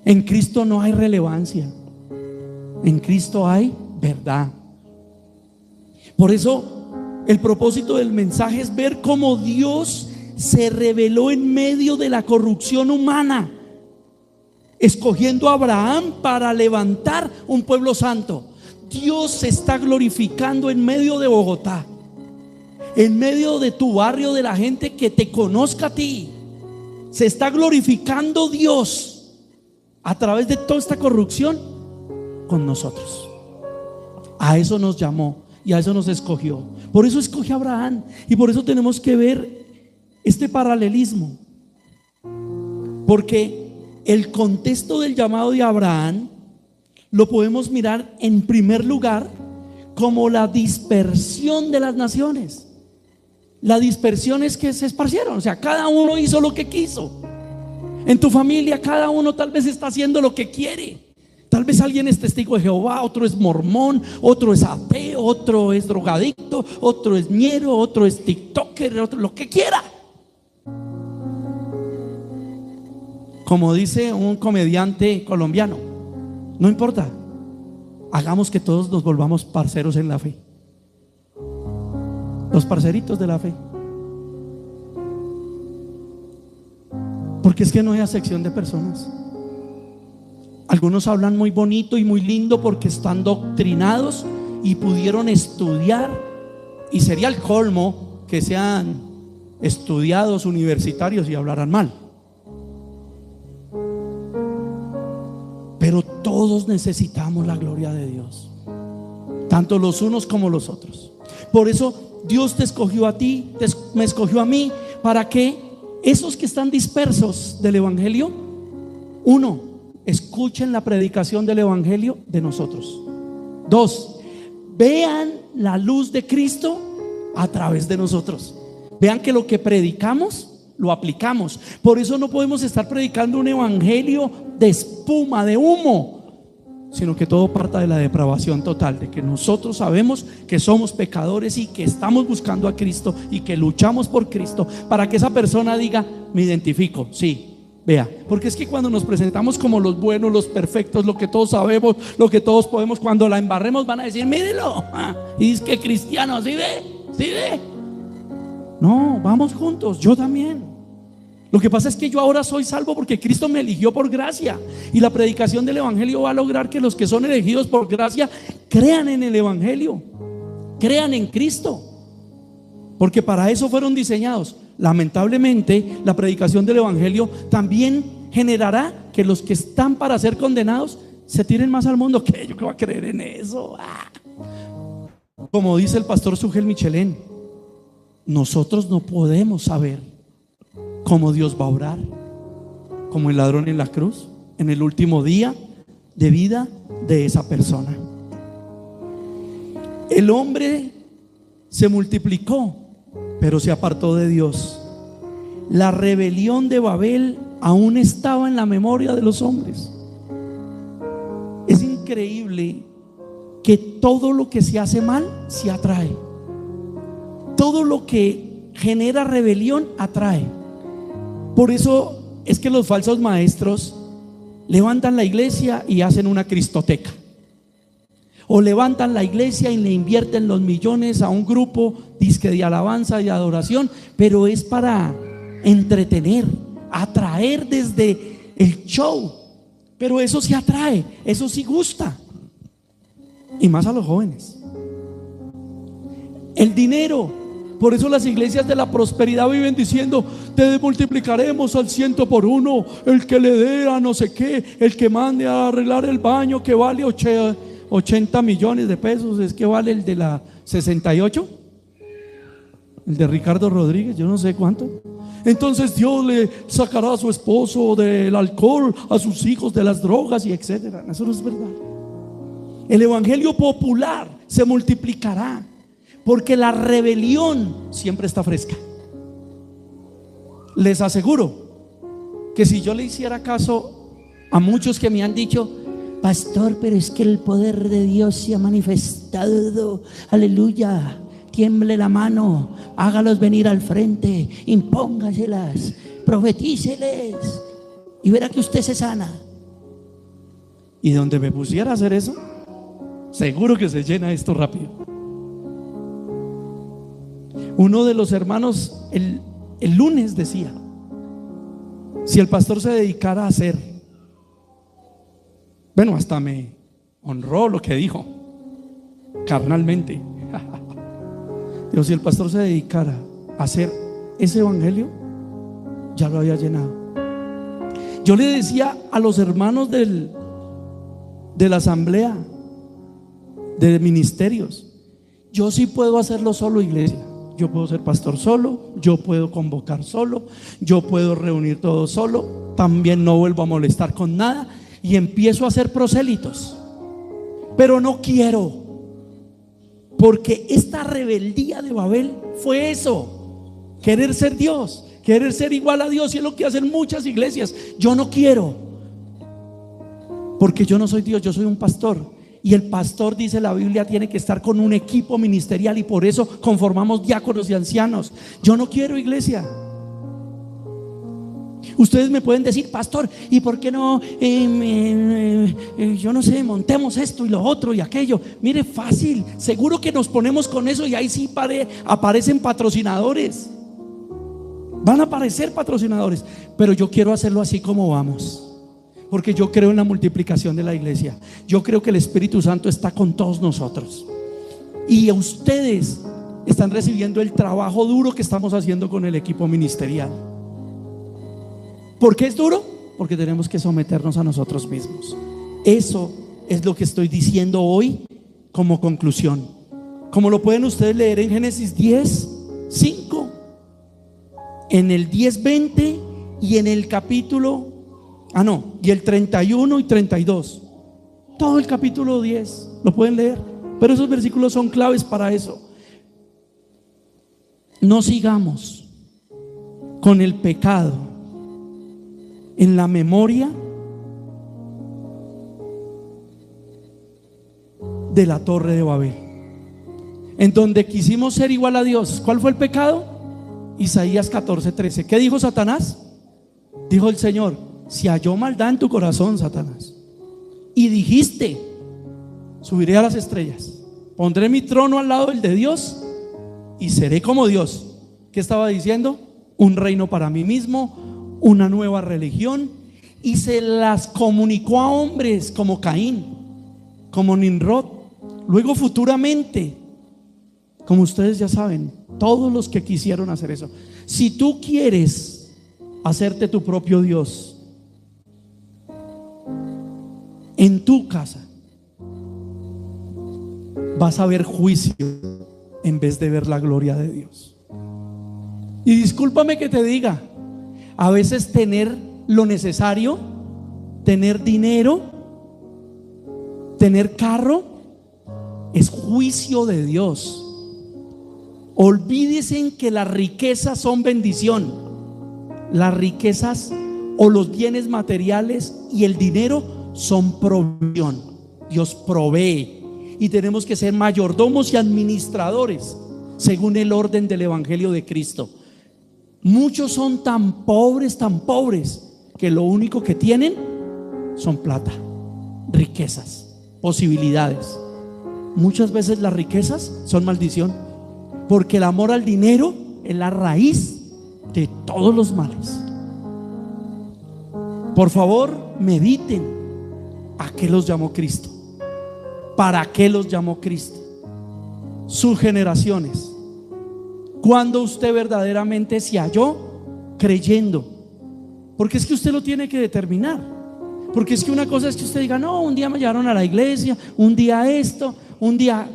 Speaker 1: En Cristo no hay relevancia, en Cristo hay verdad. Por eso El propósito del mensaje es ver cómo Dios se reveló en medio de la corrupción humana, escogiendo a Abraham para levantar un pueblo santo. Dios se está glorificando en medio de Bogotá, en medio de tu barrio, de la gente que te conozca a ti. Se está glorificando Dios a través de toda esta corrupción con nosotros. A eso nos llamó y a eso nos escogió. Por eso escogió a Abraham, y por eso tenemos que ver este paralelismo, porque el contexto del llamado de Abraham lo podemos mirar en primer lugar como la dispersión de las naciones. La dispersión es que se esparcieron, o sea, cada uno hizo lo que quiso. En tu familia cada uno tal vez está haciendo lo que quiere. Tal vez alguien es testigo de Jehová, otro es mormón, otro es ateo, otro es drogadicto, otro es ñero, otro es tiktoker, otro lo que quiera. Como dice un comediante colombiano, no importa, hagamos que todos nos volvamos parceros en la fe. Los parceritos de la fe. Porque es que no hay acepción de personas. Algunos hablan muy bonito y muy lindo porque están doctrinados y pudieron estudiar, y sería el colmo que sean estudiados universitarios y hablaran mal. Pero todos necesitamos la gloria de Dios, tanto los unos como los otros. Por eso Dios te escogió a ti, me escogió a mí, para que esos que están dispersos del evangelio, uno, escuchen la predicación del evangelio de nosotros. Dos, vean la luz de Cristo a través de nosotros. Vean que lo que predicamos lo aplicamos. Por eso no podemos estar predicando un evangelio de espuma, de humo, sino que todo parta de la depravación total, de que nosotros sabemos que somos pecadores y que estamos buscando a Cristo y que luchamos por Cristo, para que esa persona diga: me identifico, sí. Vea, porque es que cuando nos presentamos como los buenos, los perfectos, lo que todos sabemos, lo que todos podemos, cuando la embarremos van a decir: mírelo, y es que cristiano, ¿sí ve? ¿Sí ve? No, vamos juntos, yo también. Lo que pasa es que yo ahora soy salvo porque Cristo me eligió por gracia, y la predicación del evangelio va a lograr que los que son elegidos por gracia crean en el evangelio, crean en Cristo, porque para eso fueron diseñados. Lamentablemente, la predicación del evangelio también generará que los que están para ser condenados se tiren más al mundo. ¿Qué? ¿Yo qué voy a creer en eso? Como dice el pastor Sugel Michelén, nosotros no podemos saber cómo Dios va a obrar, como el ladrón en la cruz, en el último día de vida de esa persona. El hombre se multiplicó, pero se apartó de Dios. La rebelión de Babel aún estaba en la memoria de los hombres. Es increíble que todo lo que se hace mal se atrae. Todo lo que genera rebelión atrae. Por eso es que los falsos maestros levantan la iglesia y hacen una cristoteca, o levantan la iglesia y le invierten los millones a un grupo disque de alabanza y adoración, pero es para entretener, atraer desde el show. Pero eso sí atrae, eso sí gusta, y más a los jóvenes. El dinero. Por eso las iglesias de la prosperidad viven diciendo: te multiplicaremos al 100 por 1. El que le dé a no sé qué, el que mande a arreglar el baño, que vale 80 millones de pesos, es que vale el de la 68, el de Ricardo Rodríguez, yo no sé cuánto. Entonces Dios le sacará a su esposo del alcohol, a sus hijos de las drogas y etcétera. Eso no es verdad. El evangelio popular se multiplicará, porque la rebelión siempre está fresca. Les aseguro que si yo le hiciera caso a muchos que me han dicho: pastor, pero es que el poder de Dios se ha manifestado, aleluya, tiemble la mano, hágalos venir al frente, impóngaselas, profetíceles, y verá que usted se sana. Y donde me pusiera a hacer eso, seguro que se llena esto rápido. Uno de los hermanos el lunes decía: si el pastor se dedicara a hacer, bueno, hasta me honró lo que dijo carnalmente. Digo, si el pastor se dedicara a hacer ese evangelio, ya lo había llenado. Yo le decía a los hermanos de la asamblea de ministerios: yo sí puedo hacerlo solo, iglesia. Yo puedo ser pastor solo, yo puedo convocar solo, yo puedo reunir todo solo. También no vuelvo a molestar con nada y empiezo a hacer prosélitos. Pero no quiero, porque esta rebeldía de Babel fue eso: querer ser Dios, querer ser igual a Dios. Y es lo que hacen muchas iglesias. Yo no quiero, porque yo no soy Dios, yo soy un pastor. Y el pastor, dice la Biblia, tiene que estar con un equipo ministerial, y por eso conformamos diáconos y ancianos. Yo no quiero, iglesia. Ustedes me pueden decir: pastor, ¿y por qué no, yo no sé, montemos esto y lo otro y aquello? Mire, fácil, seguro que nos ponemos con eso y ahí sí aparecen patrocinadores. Van a aparecer patrocinadores. Pero yo quiero hacerlo así como vamos, porque yo creo en la multiplicación de la iglesia. Yo creo que el Espíritu Santo está con todos nosotros, y ustedes están recibiendo el trabajo duro que estamos haciendo con el equipo ministerial. ¿Por qué es duro? Porque tenemos que someternos a nosotros mismos. Eso es lo que estoy diciendo hoy como conclusión, como lo pueden ustedes leer en Génesis 10:5, en el 10:20 y en el capítulo y el 31 y 32. Todo el capítulo 10 lo pueden leer, pero esos versículos son claves para eso. No sigamos con el pecado en la memoria de la Torre de Babel, en donde quisimos ser igual a Dios. ¿Cuál fue el pecado? Isaías 14:13. ¿Qué dijo Satanás? Dijo el Señor: si halló maldad en tu corazón, Satanás, y dijiste: subiré a las estrellas, pondré mi trono al lado del de Dios y seré como Dios. ¿Qué estaba diciendo? Un reino para mí mismo, una nueva religión. Y se las comunicó a hombres como Caín, como Nimrod. Luego, futuramente, como ustedes ya saben, todos los que quisieron hacer eso. Si tú quieres hacerte tu propio Dios en tu casa, vas a ver juicio en vez de ver la gloria de Dios. Y discúlpame que te diga, a veces tener lo necesario, tener dinero, tener carro, es juicio de Dios. Olvídense en que las riquezas son bendición. Las riquezas o los bienes materiales y el dinero son provisión. Dios provee, y tenemos que ser mayordomos y administradores según el orden del Evangelio de Cristo. Muchos son tan pobres que lo único que tienen son plata, riquezas, posibilidades. Muchas veces las riquezas son maldición, porque el amor al dinero es la raíz de todos los males. Por favor, mediten: ¿a qué los llamó Cristo? ¿Para qué los llamó Cristo? Sus generaciones. ¿Cuándo usted verdaderamente se halló creyendo? Porque es que usted lo tiene que determinar. Porque es que una cosa es que usted diga: no, un día me llevaron a la iglesia, un día esto, un día,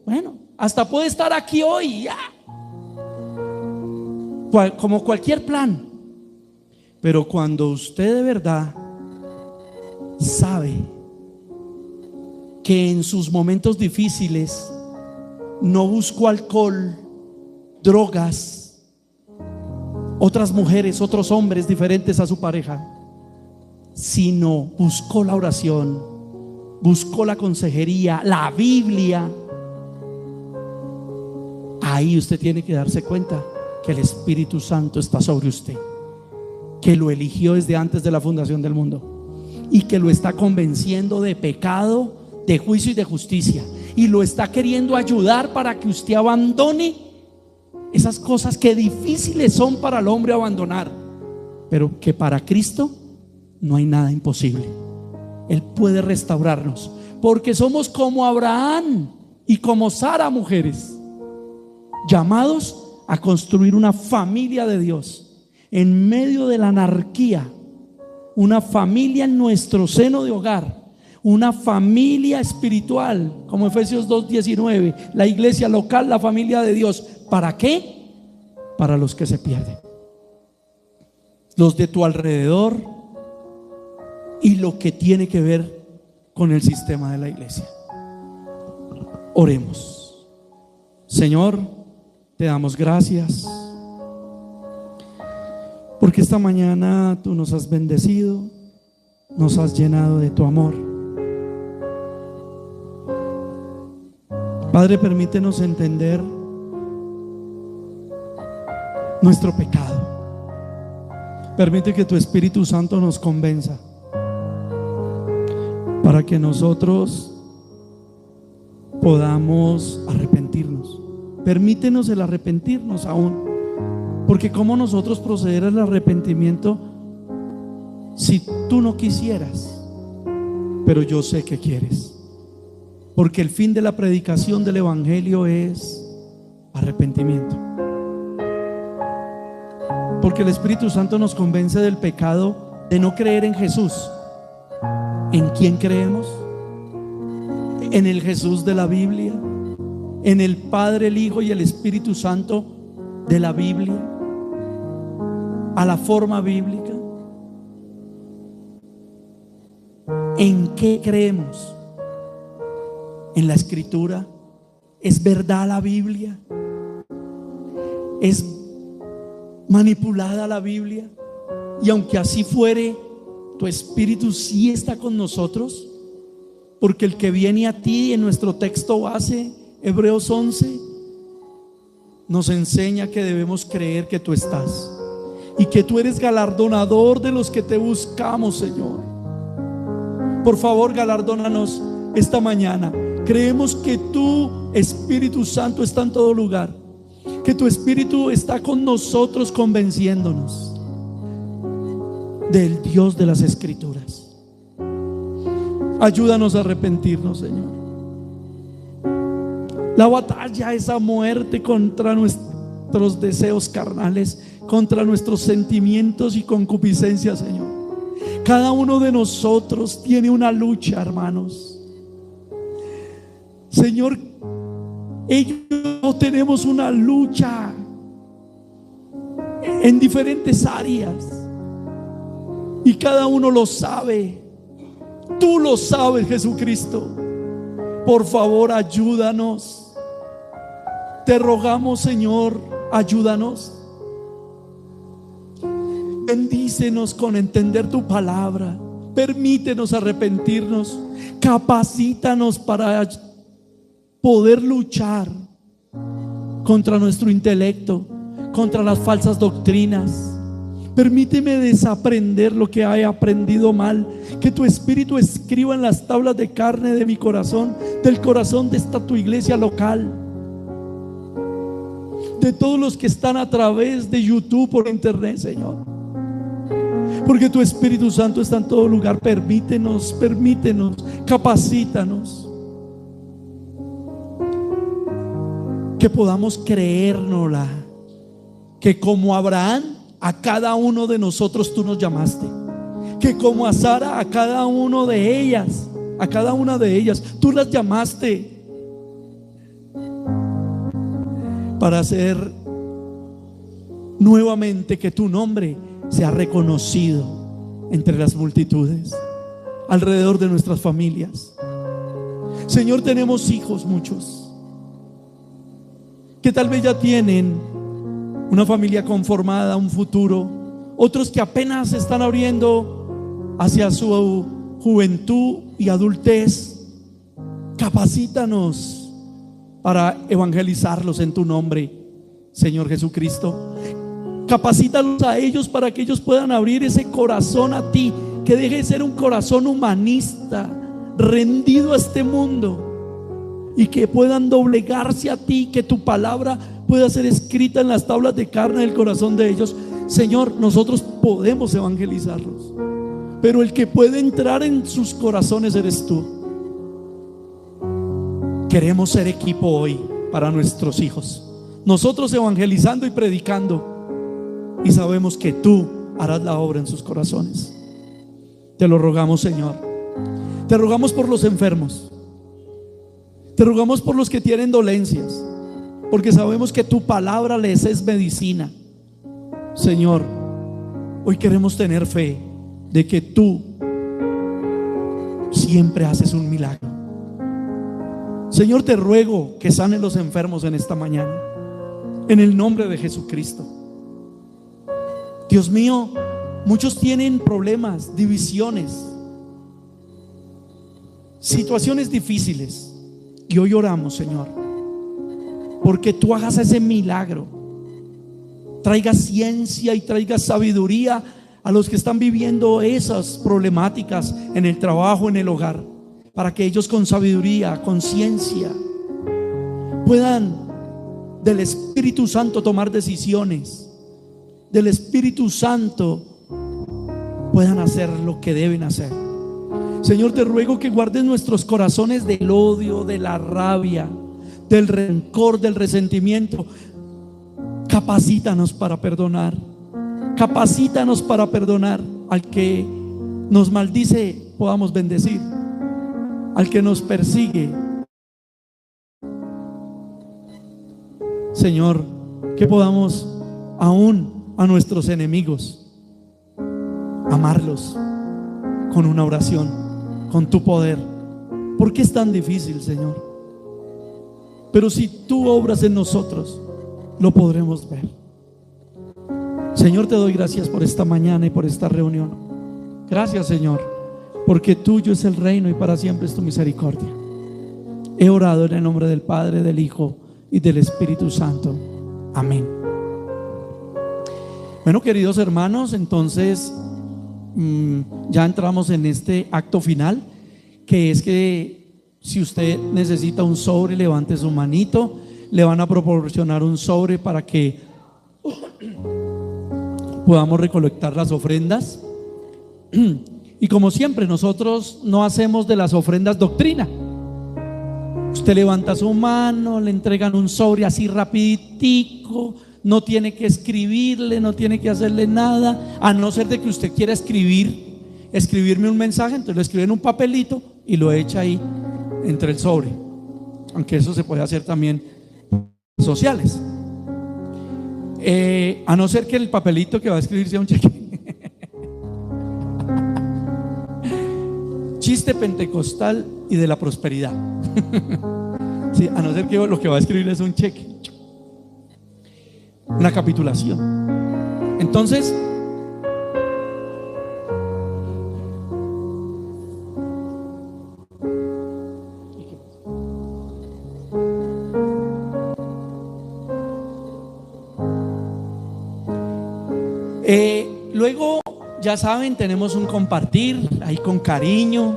Speaker 1: bueno, hasta puede estar aquí hoy ya, como cualquier plan. Pero cuando usted de verdad sabe que en sus momentos difíciles no buscó alcohol, drogas, otras mujeres, otros hombres diferentes a su pareja, sino buscó la oración, buscó la consejería, la Biblia, ahí usted tiene que darse cuenta que el Espíritu Santo está sobre usted, que lo eligió desde antes de la fundación del mundo, y que lo está convenciendo de pecado, de juicio y de justicia, y lo está queriendo ayudar para que usted abandone esas cosas que difíciles son para el hombre abandonar, pero que para Cristo no hay nada imposible. Él puede restaurarnos, porque somos como Abraham y como Sara, mujeres, llamados a construir una familia de Dios en medio de la anarquía, una familia en nuestro seno de hogar, una familia espiritual, como Efesios 2:19, la iglesia local, la familia de Dios. ¿Para qué? Para los que se pierden, los de tu alrededor y lo que tiene que ver con el sistema de la iglesia. Oremos. Señor, te damos gracias porque esta mañana tú nos has bendecido, nos has llenado de tu amor. Padre, permítenos entender nuestro pecado. Permite que tu Espíritu Santo nos convenza para que nosotros podamos arrepentirnos. Permítenos el arrepentirnos aún, porque ¿cómo nosotros proceder al arrepentimiento si tú no quisieras? Pero yo sé que quieres, porque el fin de la predicación del Evangelio es arrepentimiento. Porque el Espíritu Santo nos convence del pecado de no creer en Jesús. ¿En quién creemos? En el Jesús de la Biblia, en el Padre, el Hijo y el Espíritu Santo de la Biblia, a la forma bíblica. ¿En qué creemos? En la Escritura. ¿Es verdad la Biblia? ¿Es manipulada la Biblia? Y aunque así fuere, tu Espíritu sí está con nosotros, porque el que viene a ti, en nuestro texto base, Hebreos 11, nos enseña que debemos creer que tú estás y que tú eres galardonador de los que te buscamos, Señor. Por favor, galardónanos esta mañana. Creemos que tu Espíritu Santo está en todo lugar, que tu Espíritu está con nosotros, convenciéndonos del Dios de las Escrituras. Ayúdanos a arrepentirnos, Señor. La batalla es a muerte contra nuestros deseos carnales, contra nuestros sentimientos y concupiscencias, Señor. Cada uno de nosotros tiene una lucha, hermanos. Señor, ellos tenemos una lucha en diferentes áreas y cada uno lo sabe. Tú lo sabes, Jesucristo. Por favor, ayúdanos. Te rogamos, Señor, ayúdanos. Bendícenos con entender tu palabra. Permítenos arrepentirnos. Capacítanos para poder luchar contra nuestro intelecto, contra las falsas doctrinas. Permíteme desaprender lo que he aprendido mal. Que tu Espíritu escriba en las tablas de carne de mi corazón, del corazón de esta tu iglesia local, de todos los que están a través de YouTube, por internet, Señor. Porque tu Espíritu Santo está en todo lugar. Permítenos, capacítanos, que podamos creérnosla, que como Abraham, a cada uno de nosotros tú nos llamaste, que como a Sara, a cada una de ellas tú las llamaste para hacer nuevamente que tu nombre sea reconocido entre las multitudes, alrededor de nuestras familias. Señor, tenemos hijos, muchos, que tal vez ya tienen una familia conformada, un futuro. Otros que apenas se están abriendo hacia su juventud y adultez. Capacítanos para evangelizarlos en tu nombre, Señor Jesucristo. Capacítalos a ellos para que ellos puedan abrir ese corazón a ti, que deje de ser un corazón humanista, rendido a este mundo, y que puedan doblegarse a ti, que tu palabra pueda ser escrita en las tablas de carne del corazón de ellos. Señor, nosotros podemos evangelizarlos, pero el que puede entrar en sus corazones eres tú. Queremos ser equipo hoy para nuestros hijos, nosotros evangelizando y predicando, y sabemos que tú harás la obra en sus corazones. Te lo rogamos, Señor. Te rogamos por los enfermos, te rogamos por los que tienen dolencias, porque sabemos que tu palabra les es medicina. Señor, hoy queremos tener fe de que tú siempre haces un milagro. Señor, te ruego que sanen los enfermos en esta mañana, en el nombre de Jesucristo. Dios mío, muchos tienen problemas, divisiones, situaciones difíciles, y hoy oramos, Señor, porque tú hagas ese milagro, traigas ciencia y traigas sabiduría a los que están viviendo esas problemáticas en el trabajo, en el hogar, para que ellos con sabiduría, con ciencia, puedan del Espíritu Santo tomar decisiones, del Espíritu Santo puedan hacer lo que deben hacer. Señor, te ruego que guardes nuestros corazones del odio, de la rabia, del rencor, del resentimiento. Capacítanos para perdonar. Capacítanos para perdonar. Al que nos maldice, podamos bendecir. Al que nos persigue, Señor, que podamos aún a nuestros enemigos amarlos con una oración, con tu poder. ¿Por qué es tan difícil, Señor? Pero si tú obras en nosotros, lo podremos ver. Señor, te doy gracias por esta mañana y por esta reunión. Gracias, Señor, porque tuyo es el reino y para siempre es tu misericordia. He orado en el nombre del Padre, del Hijo y del Espíritu Santo. Amén. Bueno, queridos hermanos, entonces ya entramos en este acto final, que es que si usted necesita un sobre, levante su manito. Le van a proporcionar un sobre para que podamos recolectar las ofrendas. Y como siempre, nosotros no hacemos de las ofrendas doctrina. Usted levanta su mano, le entregan un sobre así rapiditico, no tiene que escribirle, no tiene que hacerle nada, a no ser de que usted quiera escribirme un mensaje. Entonces lo escribe en un papelito y lo echa ahí entre el sobre, aunque eso se puede hacer también sociales, a no ser que el papelito que va a escribir sea un cheque. Chiste pentecostal y de la prosperidad. Sí, a no ser que lo que va a escribir es un cheque, una capitulación. Entonces, luego, ya saben, tenemos un compartir ahí con cariño.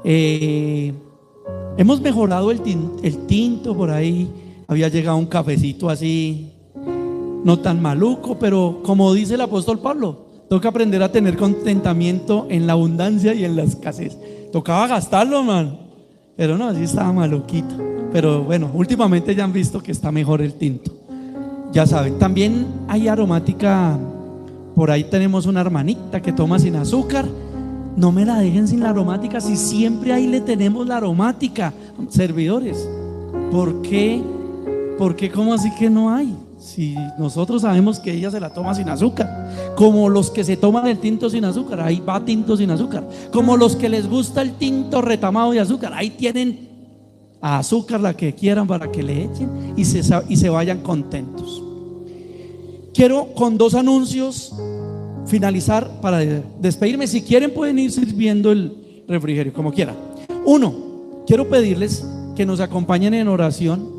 Speaker 1: Hemos mejorado el tinto. Por ahí había llegado un cafecito así, no tan maluco, pero como dice el apóstol Pablo, toca aprender a tener contentamiento en la abundancia y en la escasez. Tocaba gastarlo, man, pero no, así estaba maluquito. Pero bueno, últimamente ya han visto que está mejor el tinto. Ya saben, también hay aromática. Por ahí tenemos una hermanita que toma sin azúcar. No me la dejen sin la aromática, si siempre ahí le tenemos la aromática. Servidores, ¿por qué? ¿Cómo así que no hay? Si nosotros sabemos que ella se la toma sin azúcar. Como los que se toman el tinto sin azúcar, ahí va tinto sin azúcar. Como los que les gusta el tinto retamado de azúcar, ahí tienen azúcar la que quieran para que le echen y se vayan contentos. Quiero con dos anuncios finalizar para despedirme. Si quieren pueden ir sirviendo el refrigerio como quieran. Uno, quiero pedirles que nos acompañen en oración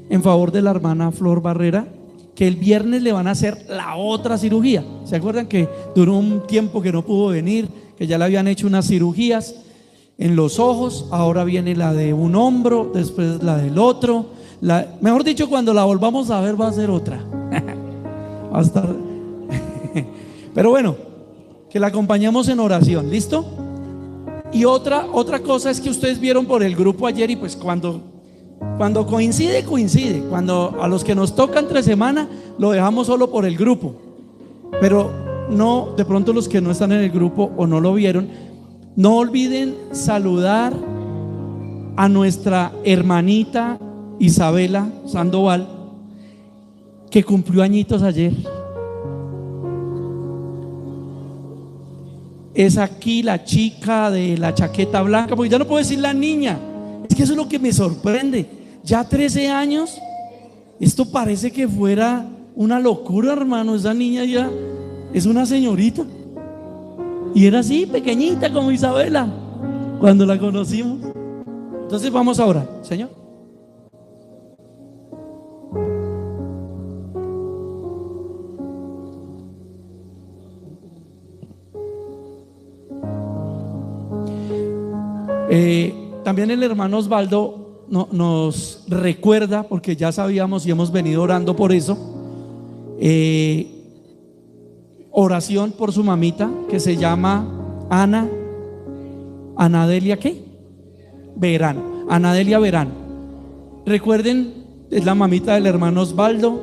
Speaker 1: en favor de la hermana Flor Barrera, que el viernes le van a hacer la otra cirugía. ¿Se acuerdan que duró un tiempo que no pudo venir? Que ya le habían hecho unas cirugías en los ojos, ahora viene la de un hombro, después la del otro, Mejor dicho, cuando la volvamos a ver va a ser otra. Va a estar. Pero bueno, que la acompañemos en oración, ¿listo? Y otra cosa es que ustedes vieron por el grupo ayer, y pues cuando coincide, cuando a los que nos toca entre semana lo dejamos solo por el grupo. Pero no, de pronto los que no están en el grupo o no lo vieron, no olviden saludar a nuestra hermanita Isabela Sandoval, que cumplió añitos ayer. Es aquí la chica de la chaqueta blanca, porque ya no puedo decir la niña. Es que eso es lo que me sorprende. Ya 13 años, esto parece que fuera una locura, hermano. Esa niña ya es una señorita. Y era así, pequeñita como Isabela, cuando la conocimos. Entonces vamos a orar, Señor. También el hermano Osvaldo nos recuerda, porque ya sabíamos y hemos venido orando por eso, oración por su mamita, que se llama Anadelia, ¿qué? Verán, Anadelia Verán. Recuerden, es la mamita del hermano Osvaldo,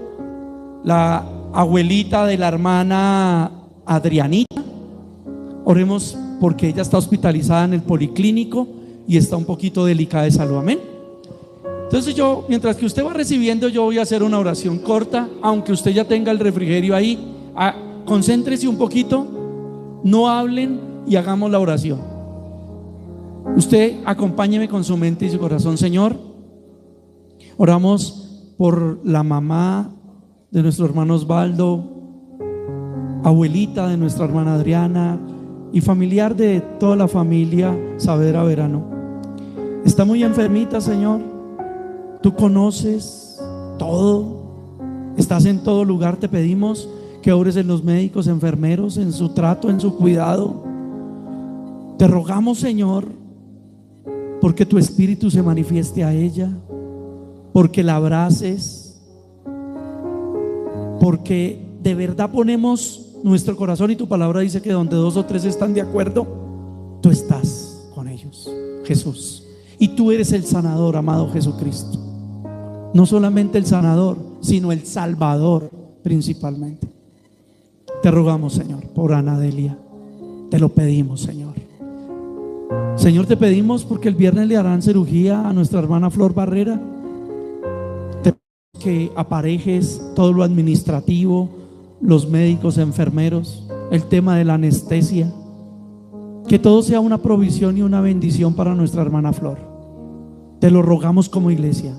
Speaker 1: la abuelita de la hermana Adrianita. Oremos porque ella está hospitalizada en el policlínico y está un poquito delicada de salud, amén. Entonces yo, mientras que usted va recibiendo, yo voy a hacer una oración corta, aunque usted ya tenga el refrigerio ahí. Concéntrese un poquito, no hablen y hagamos la oración. Usted acompáñeme con su mente y su corazón. Señor, oramos por la mamá de nuestro hermano Osvaldo, abuelita de nuestra hermana Adriana y familiar de toda la familia Saavedra Verano. Está muy enfermita, Señor. Tú conoces todo, estás en todo lugar. Te pedimos que ores en los médicos, enfermeros, en su trato, en su cuidado. Te rogamos, Señor, porque tu espíritu se manifieste a ella, porque la abraces, porque de verdad ponemos nuestro corazón, y tu palabra dice que donde 2 o 3 están de acuerdo, tú estás con ellos, Jesús. Y tú eres el sanador, amado Jesucristo. No solamente el sanador, sino el salvador principalmente. Te rogamos, Señor, por Anadelia. Te lo pedimos, Señor. Señor, te pedimos porque el viernes le harán cirugía a nuestra hermana Flor Barrera. Te pedimos que aparejes todo lo administrativo, los médicos, enfermeros, el tema de la anestesia. Que todo sea una provisión y una bendición para nuestra hermana Flor. Te lo rogamos como iglesia,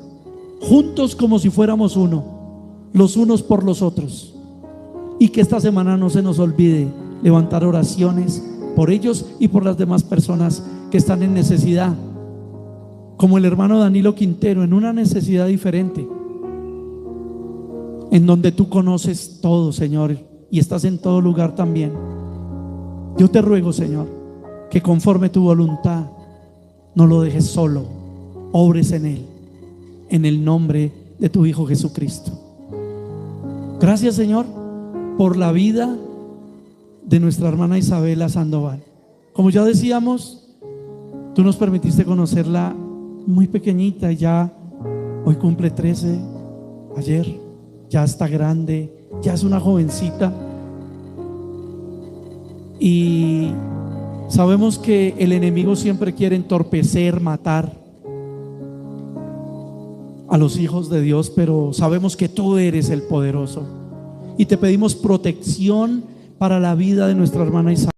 Speaker 1: juntos como si fuéramos uno, los unos por los otros. Y que esta semana no se nos olvide levantar oraciones por ellos y por las demás personas que están en necesidad, como el hermano Danilo Quintero, en una necesidad diferente, en donde tú conoces todo, Señor, y estás en todo lugar también. Yo te ruego, Señor, que conforme tu voluntad no lo dejes solo, obres en él, en el nombre de tu Hijo Jesucristo. Gracias, Señor, por la vida de nuestra hermana Isabela Sandoval. Como ya decíamos, tú nos permitiste conocerla muy pequeñita, ya hoy cumple 13, ayer, ya está grande, ya es una jovencita. Y sabemos que el enemigo siempre quiere entorpecer, matar a los hijos de Dios, pero sabemos que tú eres el poderoso. Y te pedimos protección para la vida de nuestra hermana Isabel.